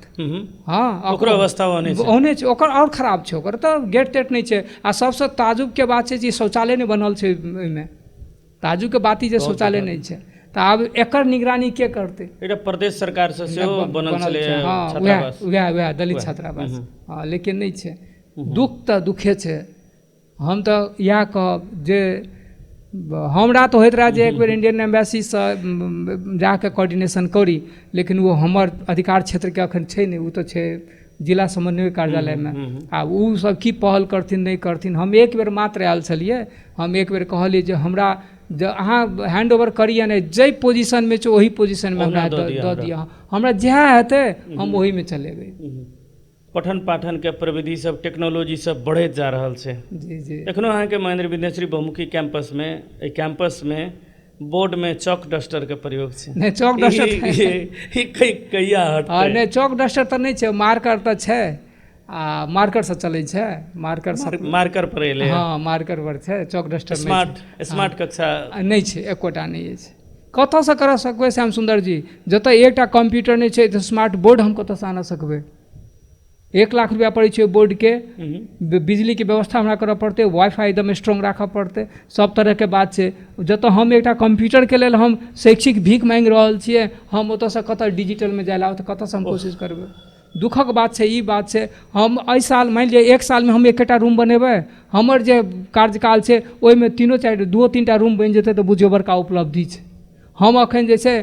हाँ ओकरो अवस्था ओहने छै, ओकर और खराब छै, ओकर तऽ गेट तेट नहीं छै। आ सबसँ ताजुबके बात छै जे शौचालय नहीं बनल छै ओहिमे, ताजुबके बात ई जे शौचालय नहीं छै। तऽ आब एकर निगरानी के करतै? एटा प्रदेश सरकार से सेहो बनल छलै छात्रावास, वएह दलित छात्रावास, हाँ लेकिन नहीं छै। दुख तऽ दुखे छै। हम तऽ इएह कहब जे हमरा तो होइत रहा जे एक बेर इंडियन एम्बेसी से जाके कोऑर्डिनेशन करी, लेकिन वो हमर अधिकार क्षेत्र के अखन छै नहीं, वो तो छै जिला समन्वय कार्यालय में। आ उ सब की पहल करथिन नहीं करथिन। हम एक बेर मात्र आयल छलिए, हम एक बेर कहलिए जे हमरा जे अहाँ हैंड ओवर करिए नहीं, जै पोजीशन में छै ओही पोजीशन में हमरा दऽ दिअ, हमरा जएह हेतै हम ओही में चलेबै। पठन पाठन के प्रविधि सब टेक्नोलॉजी सब बढ़ैत जा रहल छै। जी जी एखनो अहाँके महेंद्र बिंदेश्वरी बहुमुखी कैंपस में, एहि कैंपस में बोर्ड में चॉक डस्टर के प्रयोग छै? नहीं चॉक डस्टर कहिया हटतै? नहीं चॉक डस्टर तऽ नहीं छै, मार्कर तऽ छै आ मार्कर से चलै छै, मार्कर पर एलै। हाँ मार्कर पर छै, चॉक डस्टर स्मार्ट कक्षा नहीं छै, एकोटा नहीं अछि। कतऽसँ करऽ सकबै श्याम सुंदर जी? जतऽ एकटा कंप्यूटर नहीं छै तऽ स्मार्ट बोर्ड हम कतऽसँ आनऽ सकबै? 1 लाख रुपया पड़ै छै बोर्ड के, बिजली के व्यवस्था हमरा करऽ पड़तै, वाईफाई एकदम स्ट्रॉन्ग राखऽ पड़तै, सब तरह के बात छै। जतऽ हम एकटा कंप्यूटर के लेल हम शैक्षिक भीख मांगि रहल छियै, हम ओतऽसँ कतऽ डिजिटल में जाय लागत, कतऽसँ हम कोशिश करबै? दुखक बात छै, ई बात छै। हम एहि साल मानि लिअ 1 साल में हम एकेटा रूम बनेबै, हमर जे कार्यकाल छै ओहिमे 2-3टा रूम बनि जेतै तऽ बुझियौ बड़का उपलब्धि छै। हम अखन जे छै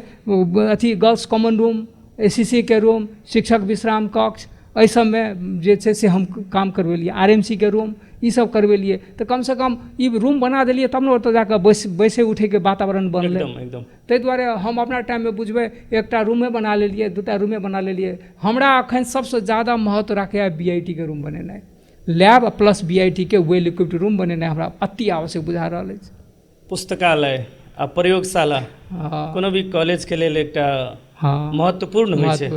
अथी गर्ल्स कॉमन रूम, ACC के रूम, शिक्षक विश्राम कक्ष, एहि सबमें जे छै से हम काम करबेलिए, RMC के रूम ई सब करबेलिए। तऽ कम से कम ई रूम बना देलिए तब ने ओतऽ जाकऽ बैसे उठे के वातावरण बनलै। एकदम ताहि दुआरे हम अपना टाइम में बुझबै एकटा रूमे बना लेलिए, 2टा रूमे बना लेलिए। हमरा अखन सबसँ ज़्यादा महत्व राखैए BIT के रूम बनेनाइ, लैब प्लस BIT के वेल इक्विप्ड रूम बनेनाइ हमरा अति आवश्यक बुझा रहल अछि। पुस्तकालय आ प्रयोगशाला कोनो भी कॉलेज के लेल एकटा महत्वपूर्ण होइ छै,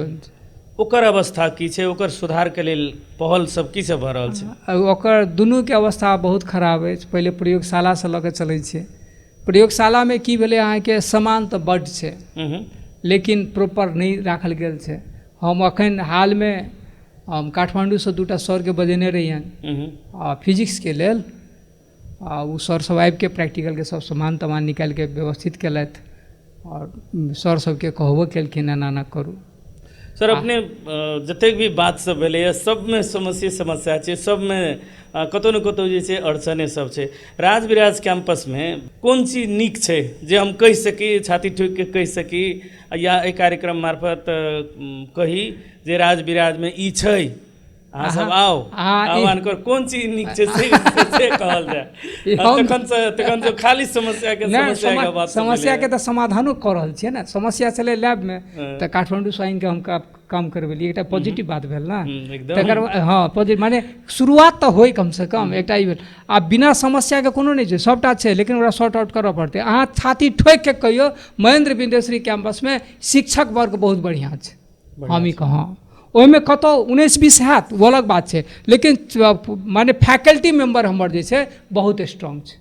ओकर अवस्था की छै, ओकर सुधार के लेल पहल सब की सब भऽ रहल छै? ओकर दुनू के अवस्था बहुत खराब अछि। पहिले प्रयोगशाला से लऽ के चलै छै। प्रयोगशाला में की भेलै अहाँके सामान तऽ बड्ड छै, लेकिन प्रॉपर नहीं राखल गेल छै। हम अखन हाल में हम काठमांडू से 2टा सर के बजेने रहियनि फिजिक्स के लेल, आ ओ सर सब आबि के प्रैक्टिकल के सब सामान तमान निकालि के व्यवस्थित केलथि, और सर सबके कहबो केलखिन एना ना करू। सर अपने जतेक भी बात सब भेलैए सबमे समस्या छै, सबमे कतौ न कतौ जे छै अड़चने सब छै। राज विराज कैंपस में कोन चीज नीक छै जे हम कहि सकी, छाती ठोकि के कहि सकी, या एहि कार्यक्रम मार्फत कही जे राज विराज में ई छै, अहाँ सब आओ आह्वान कर, कोन चीज नीक छै से कहल जाय? तखन से खाली समस्या के बात, समस्या के तऽ समाधानो कऽ रहल छियै ने। समस्या छलै लैब में तऽ काठमांडू से आनि के हम काम करबेलिए, एकटा पॉजिटिव बात भेल ना। तकर हाँ पॉजिटिव माने शुरुआत तऽ होय कम से कम एकटा ई भेल। आ बिना समस्या के कोनो नहीं छै, सबटा छै, लेकिन ओकरा सॉर्ट आउट करऽ पड़तै। अहाँ छाती ठोकि के कहियो महेंद्र बिंदेश्वरी कैंपस में शिक्षक वर्ग बहुत बढ़िया छै, हम ई कहँ। ओहिमे कतौ 19-20 हैत वो अलग बात छै, लेकिन माने फैकल्टी मेंबर हमर जे छै बहुत स्ट्रांग छै।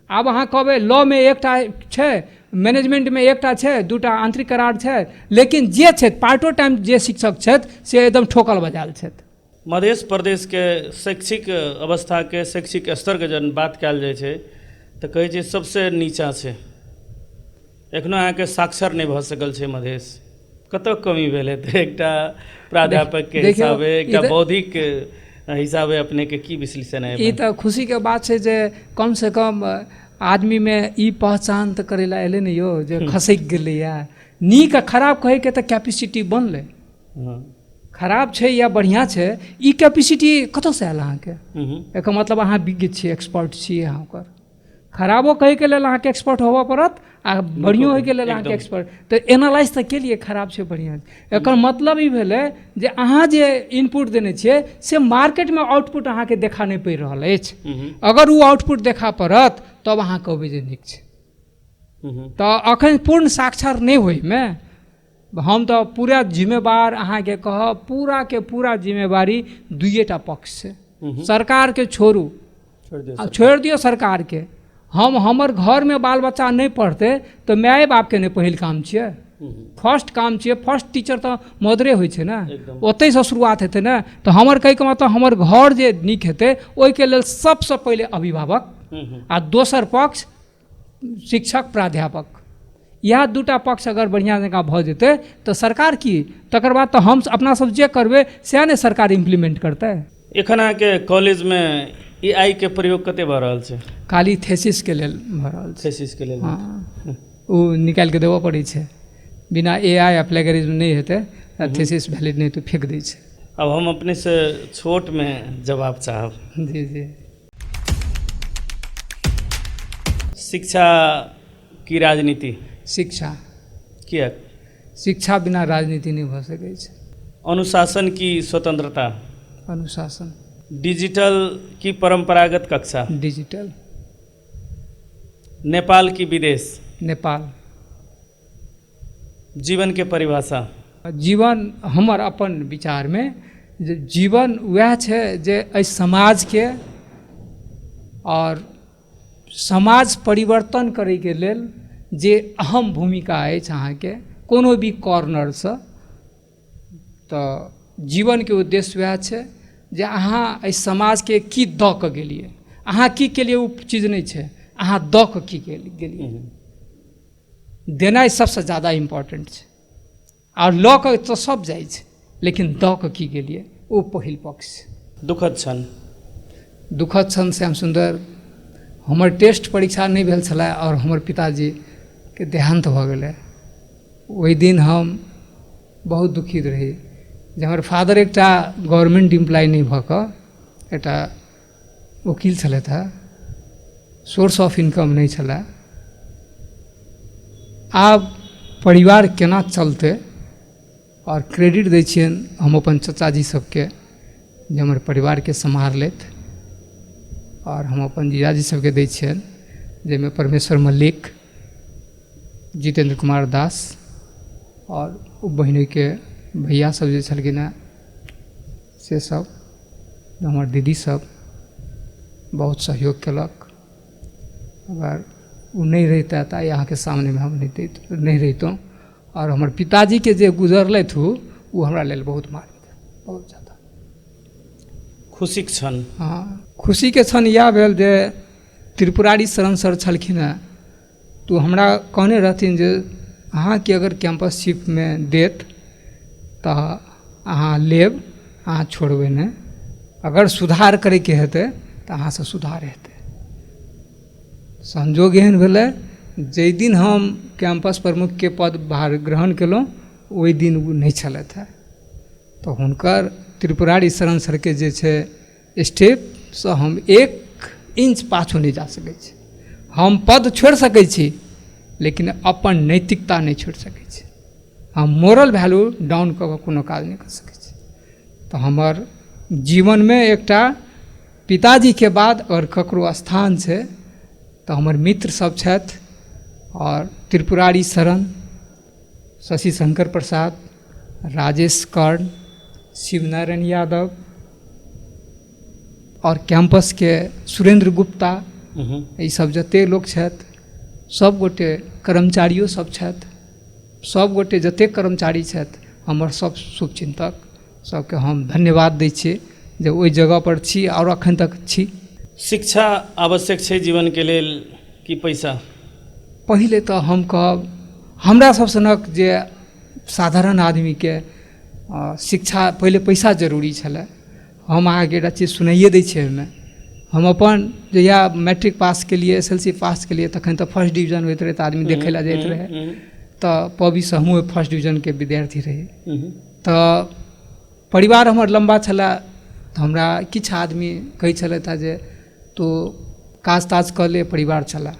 आब अहाँ कहबै लॉ में एकटा छै, मैनेजमेंट में एकटा छै, 2टा आंतरिक करार छै, लेकिन जे छै पार्टो टाइम जे शिक्षक छथि से एकदम ठोकल बजाल छथि। मध्य प्रदेश के शैक्षिक अवस्था के, शैक्षिक स्तर के जब बात कयल जाइ छै तऽ कहै छै सबसे नीचा छै। एखनो अहाँके साक्षर नहीं भऽ सकल छै मधेश, कतौ कमी भेल हेतै एकटा प्राध्यापक के देखियौ, हिसाबे ई एकटा तऽ- बौद्धिक हिसाबे अपने के की विश्लेषण है ई तऽ खुशीके बात छै जे कमसँ कम आदमीमे ई पहचान तऽ करै लए एलै ने यौ जे खसकि गेलैए। नीक आ खराब कहैके तऽ कैपेसिटी बनलै। हाँ। खराब छै या बढ़िआँ छै, ई कैपेसिटी कतऽसँ आयल अहाँके? हम्म, एकर मतलब अहाँ विज्ञ छियै, एक्सपर्ट छियै अहाँ ओकर। खराबो कहैके लेल अहाँके एक्सपर्ट होबऽ पड़त आ बढ़ियो होइके लेल अहाँके एकदम। एक्सपर्ट। तऽ एनालाइज तऽ केलिए खराब छै बढ़िआँ छै। एकर मतलब ई भेलै जे अहाँ जे इनपुट देने छियै से मार्केटमे आउटपुट अहाँके देखा नहि पड़ि रहल अछि। अगर ओ आउटपुट देखा पड़त तब अहाँ कहबै जे नीक छै। तऽ एखन पूर्ण साक्षर नहि होइमे हम तऽ पूरा जिम्मेवार अहाँके कहब, पूराके पूरा जिम्मेवारी दुइएटा पक्ष छै। सरकारके छोड़ू, छोड़ि दियौ सरकारके। हमर घरमे बाल बच्चा नहि पढ़तै तऽ माय बापके नहि पहिल काम छियै, फर्स्ट काम छियै। फर्स्ट टीचर तऽ मदरे होइ छै ने, ओतहिसँ शुरुआत हेतै ने। तऽ हमर कहैके मतलब हमर घर जे नीक हेतै ओहिके लेल सबसँ पहिले अभिभावक आ दोसर पक्ष शिक्षक प्राध्यापक। इएह दूटा पक्ष अगर बढ़िआँ जकाँ भऽ जेतै तऽ सरकार की, तकर बाद तऽ हम अपना सब जे करबै सएह ने सरकार इम्प्लीमेंट करतै। एखन अहाँके कॉलेजमे AI के प्रयोग कते भऽ रहल छै? खाली थेसिसके लेल भऽ रहल छै। थेसिस के लेल? हाँ, ओ निकालि कऽ देबऽ पड़ै छै। बिना AI प्लेगरिज्म नहि हेतै, थेसिस वैलिड नहीं तो फेंक दै छै। अब हम अपने से छोट में जवाब चाहब। जी जी। शिक्षा की राजनीति? शिक्षा, किया? शिक्षा बिना राजनीति नहीं भऽ सकै छै। अनुशासन की स्वतंत्रता? अनुशासन। डिजिटल की परंपरागत कक्षा? डिजिटल। नेपाल की विदेश? नेपाल। जीवन के परिभाषा? जीवन हमर अपन विचारमे जे जीवन वएह छै जे एहि समाजके और समाज परिवर्तन करैके लेल जे अहम भूमिका अछि अहाँके कोनो भी कॉर्नरसँ, तऽ जीवनके उद्देश्य वएह छै जे अहाँ एहि समाजके की दऽ कऽ गेलिए। अहाँ की केलिए ओ चीज नहि छै, अहाँ दऽ कऽ की गेलिए। देनाइ सबसँ ज़्यादा इम्पोर्टेंट छै। और लऽ कऽ तऽ सब जाइ छै, लेकिन दऽ कऽ की गेलिए ओ पहिल पक्ष छै। दुखद क्षण? दुखद क्षण श्याम सुंदर, हमर टेस्ट परीक्षा नहीं भेल छलै और हमर पिताजीके देहांत भऽ गेलै। ओहि दिन हम बहुत दुखित रही जे हमर फादर एकटा गवर्नमेंट एम्प्लॉय नहीं भऽ कऽ एकटा वकील छलथि हेँ, सोर्स ऑफ इनकम नहीं छलै। आब परिवार केना चलतै, और क्रेडिट दै छियनि हम अपन चाचाजी सबके जे हमर परिवारके सम्हारलथि, और हम अपन जीजाजी सबके दै छियनि जाहिमे परमेश्वर मल्लिक, जितेंद्र कुमार दास और बहिनके भैया सब जे छलखिन हेँ से सब, हमर दीदी सब बहुत सहयोग केलक। अगर ओ नहीं रहिता तऽ आइ अहाँके सामनेमे हम नहीं रहितहुँ। और हमर पिताजीके जे गुजरलथि ओ हमरा लेल बहुत मार्मिक, बहुत ज़्यादा। खुशीक क्षण? हाँ, खुशीके क्षण इएह भेल जे त्रिपुरारी शरण सर छलखिन हेँ, तो हमरा कहने रहथिन जे अहाँके अगर कैंपसशिपमे देत तऽ अहाँ लेब, अहाँ छोड़बै नहि। अगर सुधार करैके हेतै तऽ अहाँसँ सुधार हेतै। संजोग एहन भेलै जाहि दिन हम कैंपस प्रमुखके पद भार ग्रहण केलहुँ ओहि दिन ओ नहीं छलथि हेँ। तऽ हुनकर त्रिपुरारी शरण सरके जे छै स्टेपसँ हम 1 इंच पाछू नहीं जा सकै छी। हम पद छोड़ि सकै छी लेकिन अपन नैतिकता नहीं छोड़ि सकै छी। हम मोरल वैल्यू डाउन कऽ कऽ कोनो काज नहीं कऽ सकै छी। तऽ हमर जीवनमे एकटा पिताजीके बाद अगर ककरो स्थान छै तऽ हमर मित्र सब छथि, और त्रिपुरारी शरण, शशि शंकर प्रसाद, राजेश कर्ण, शिवनारायण यादव, और कैंपसके सुरेंद्र गुप्ता, ई सब जतेक लोक छथि, सब गोटे कर्मचारियो सब छथि, सब गोटे जतेक कर्मचारी छथि, हमर सब शुभचिंतक सबके हम धन्यवाद दै छियै जे ओहि जगह पर छी और अखन तक छी। शिक्षा आवश्यक छै जीवनके लेल कि पैसा? पहिले तऽ हम कहब हमरा सब सनक जे साधारण आदमीके शिक्षा पहिले पैसा जरूरी छलै। हम अहाँके एकटा चीज सुनाइए दै छियै ओहिमे। हम अपन जहिया मैट्रिक पास केलिए, SLC पास केलिए, तखन तऽ फर्स्ट डिवीजन होइत रहै तऽ आदमी देखै लए जाइत रहै। तऽ पबीसँ हमहूँ फर्स्ट डिवीजनके विद्यार्थी रही। तऽ परिवार हमर लम्बा छलए, तऽ हमरा किछु आदमी कहै छलथि हेँ जे तो काज ताज कऽ ले, परिवार चला।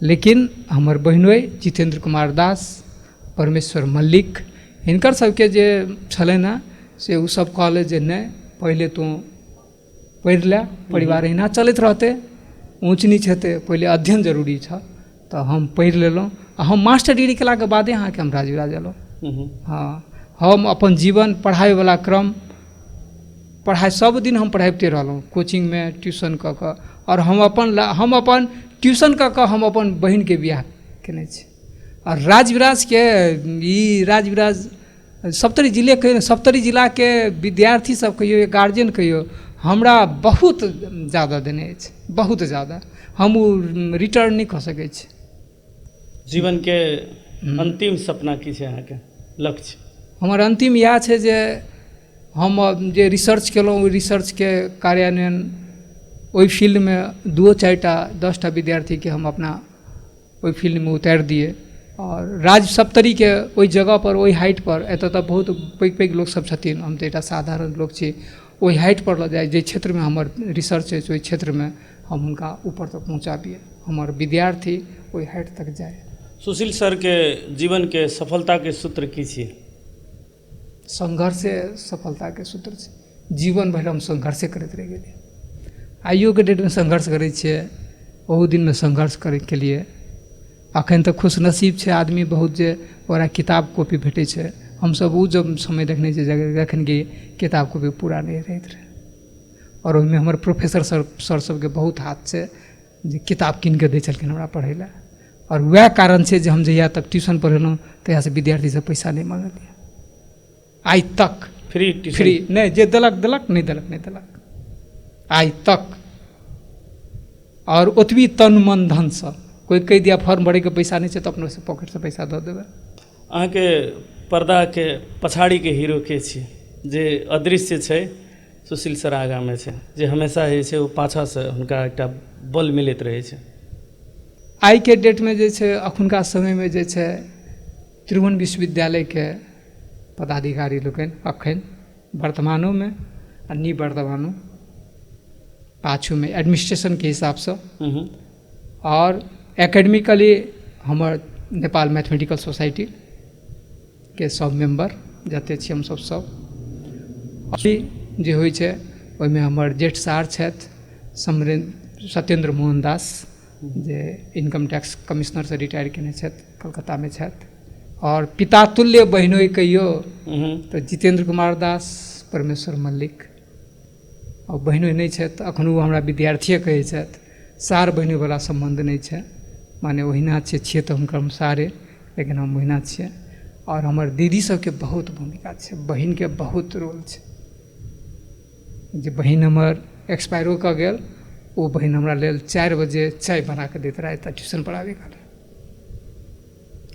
लेकिन हमर बहिनोइ जितेंद्र कुमार दास, परमेश्वर मल्लिक, हिनकर सबके जे छलनि हेँ से ओ सब कहले जे नहि, पहिले तू पढ़ि ले, परिवार अहिना चलैत रहतै, ऊँच नीच हेतै, पहिले अध्ययन जरूरी छ। तऽ हम पढ़ि लेलहुँ आ हम मास्टर डिग्री केलाके बादे अहाँके हम राजविराज एलहुँ। हाँ, हम अपन जीवन पढ़ाइवला क्रम, पढ़ाइ सब दिन हम पढ़ाबिते रहलहुँ, कोचिंगमे ट्यूशन कऽ कऽ। और हम अपन ट्यूशन कऽ कऽ हम अपन बहिनके बियाह केने छी। और राजविराजके ई राजविराज सप्तरी जिलाके विद्यार्थी सब कहियो, गार्जियन कहियो, हमरा बहुत ज़्यादा देने अछि, बहुत ज़्यादा। हम ओ रिटर्न नहीं कऽ सकै छी। जीवनके अंतिम सपना की छै अहाँके लक्ष्य? हमर अंतिम इएह छै जे हम जे रिसर्च केलहुँ, ओहि रिसर्चके कार्यान्वयन, ओहि फील्डमे 2-4टा 10टा विद्यार्थीके हम अपना ओहि फील्डमे उतारि दिए। और राज सप्तरीके ओहि जगह पर, ओहि हाइट पर, एतऽ तऽ बहुत पैघ पैघ लोकसभ छथिन, हम तऽ एकटा साधारण लोक छी, ओहि हाइट पर लऽ जाइ, जाहि क्षेत्रमे हमर रिसर्च अछि ओहि क्षेत्रमे हम हुनका ऊपर तक पहुँचाबिए, हमर विद्यार्थी ओहि हाइट तक जाए। सुशील सरके जीवनके सफलताके सूत्र की छियै? संघर्षे सफलताके सूत्र छै। जीवन भरि हम संघर्षे करैत रहि गेलिए। आइयोके डेटमे संघर्ष करै छियै, बहुत दिनमे संघर्ष करैके लिए। अखन तऽ खुशनसीब छै आदमी बहुत जे ओकरा किताब कॉपी भेटै छै। हमसब ओ जब समय देखने छियै जखन कि किताब कॉपी पूरा नहीं रहैत रहै। और ओहिमे हमर प्रोफेसर सर सबके बहुत हाथ छै जे किताब कीन कऽ दै छलखिन हमरा पढ़ै लए। और वएह कारण छै जे हम जहिया तक ट्यूशन पढ़ेलहुँ तहियासँ विद्यार्थीसँ पैसा नहीं मांगलिए आइ तक। फ्री नहीं, जे देलक देलक, नहीं देलक आइ तक। और ओतबी तन मन धनसँ। कोई कहि दिया फॉर्म भरैके पैसा नहीं छै तऽ अपनोसँ पॉकेटसँ पैसा दऽ देबै। अहाँके पर्दाके पछाड़ीके हीरो के छी जे अदृश्य छै, सुशील सर आगाँमे छै, जे हमेशा जे छै ओ पाछासँ हुनका एकटा बल मिलैत रहै छै? आइके डेटमे जे छै, अखुनका समयमे जे छै, त्रिभुवन विश्वविद्यालयके पदाधिकारी लोकनि अखन वर्तमानोमे आ निवर्तमानो पाछूमे एडमिनिस्ट्रेशनके हिसाबसँ, और एकेडमिकली हमर नेपाल मैथमेटिकल सोसाइटीके सब मेम्बर जते छी हमसब सब जे होइ छै ओहिमे हमर जेठ सार छथि सत्येंद्र मोहन दास, जे इनकम टैक्स कमिश्नरसँ रिटायर केने छथि, कलकत्तामे छथि। और पिता तुल्य बहिनोइ कहियो तऽ जितेंद्र कुमार दास, परमेश्वर मल्लिक। और बहिनोइ नहीं छथि, अखनो हमरा विद्यार्थीये कहै छथि। सार बहिनोइवला सम्बन्ध नहीं छै, माने ओहिना छियै तऽ हुनकर हम सारे, लेकिन हम ओहिना छियै। और हमर दीदी सबके बहुत भूमिका छै, बहिनके बहुत रोल छै। जे बहिन हमर एक्सपायरो कऽ गेल, ओ बहिन हमरा लेल 4 बजे चाय बना कऽ दैत रहथि ट्यूशन पढ़ाबै काल।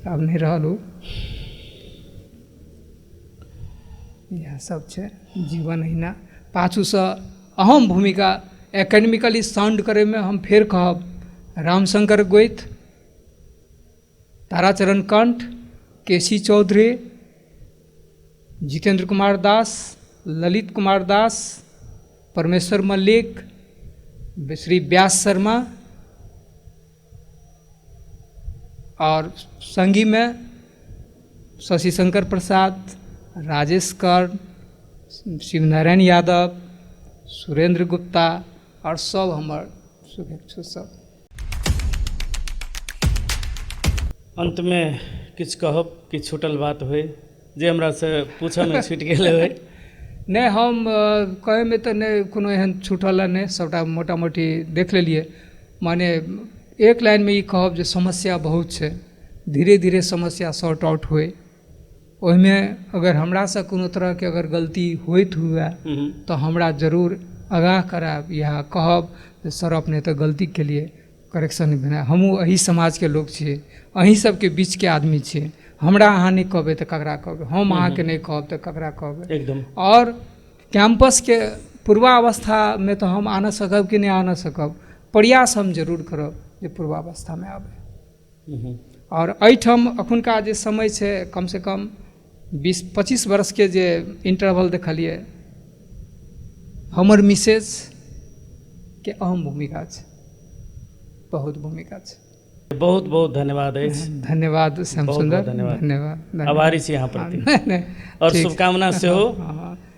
आब नहीं रहल ओ। इएह सब छै जीवन। अहिना पाछूसँ अहम भूमिका एकेडमिकली साउंड करैमे हम फेर कहब रामशंकर गोइत, ताराचरण कंठ, केसी चौधरी, जितेंद्र कुमार दास, ललित कुमार दास, परमेश्वर मल्लिक, श्री व्यास शर्मा, और संगी में शशि शंकर प्रसाद, राजेश कर्ण, शिवनारायण यादव, सुरेंद्र गुप्ता, और सब हमर शुभेच्छु सब। अंतमे किछु कहब कि छूटल बात होय जे हमरासँ पूछऽमे छूटि गेल होय? नहीं, हम कहैमे तऽ नहीं कोनो एहन छूटल नहीं, सबटा मोटा मोटी देख लेलिए। माने एक लाइनमे ई कहब जे समस्या बहुत छै, धीरे धीरे समस्या सॉर्ट आउट होय। ओहिमे अगर हमरासँ कोनो तरहके अगर गलती होइत हुए तऽ हमरा जरूर आगाह करायब या कहब जे सर अपने तऽ गलती केलिए, करेक्शन भेनाइ। हमहूँ एही समाजके लोक छियै, अहीं सबके बीचके आदमी छियै, हमरा अहाँ नहीं कहबै तऽ ककरा कहबै, हम अहाँके नहीं कहब तऽ ककरा कहबै। एकदम और कैंपस के पूर्वावस्था में तो हम आना सकब कि नहीं आना सकब, प्रयास हम जरूर करब जे पूर्वावस्था में आबे। और एहिठाम अखुनका जे समय छै कम से कम 20-25 वर्ष के जे इंटरवल देखलिए, हमर मिसेज के अहम भूमिका छै, बहुत भूमिका छै। बहुत बहुत धन्यवाद अछि। धन्यवाद श्याम बहुत सुंदर, बहुत धन्यवाद। धन्यवाद। आभारी छी अहाँ प्रति नहीं, और ठीक। शुभकामना सेहो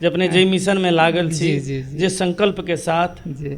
जे अपने जे मिशन में लागल छी, जी, जी, जी। जे संकल्प के साथ जी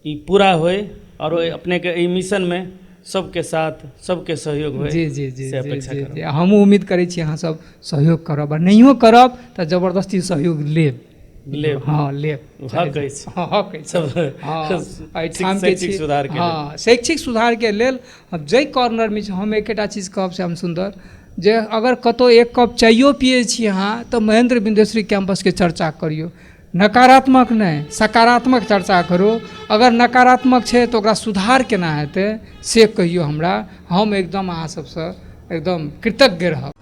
ई पूरा होय और अपने के ई मिशन में सबके साथ सबके सहयोग होय, जी जी जी से अपेक्षा जी करब। जी हम उम्मीद करै छी अहाँ सब सहयोग करब, और नहियो करब तऽ जबरदस्ती सहयोग लेब। लेब। हाँ लेब। हक अछि। हाँ हक अछि। सब हाँ एहिठाम के शैक्षिक छी, सुधार के लेल। हाँ शैक्षिक सुधार के लेल अब जै कॉर्नर में हम एकेटा चीज कहब श्याम सुंदर, जे अगर कतौ एक कप चाइयो पिए छी अहाँ तऽ महेंद्र बिंदेश्वरी कैंपस के चर्चा करियौ, नकारात्मक नहीं सकारात्मक चर्चा करू। अगर नकारात्मक छै तऽ ओकरा सुधार केना हेतै से कहियौ हमरा, हम एकदम अहाँ सबसँ एकदम कृतज्ञ रहब।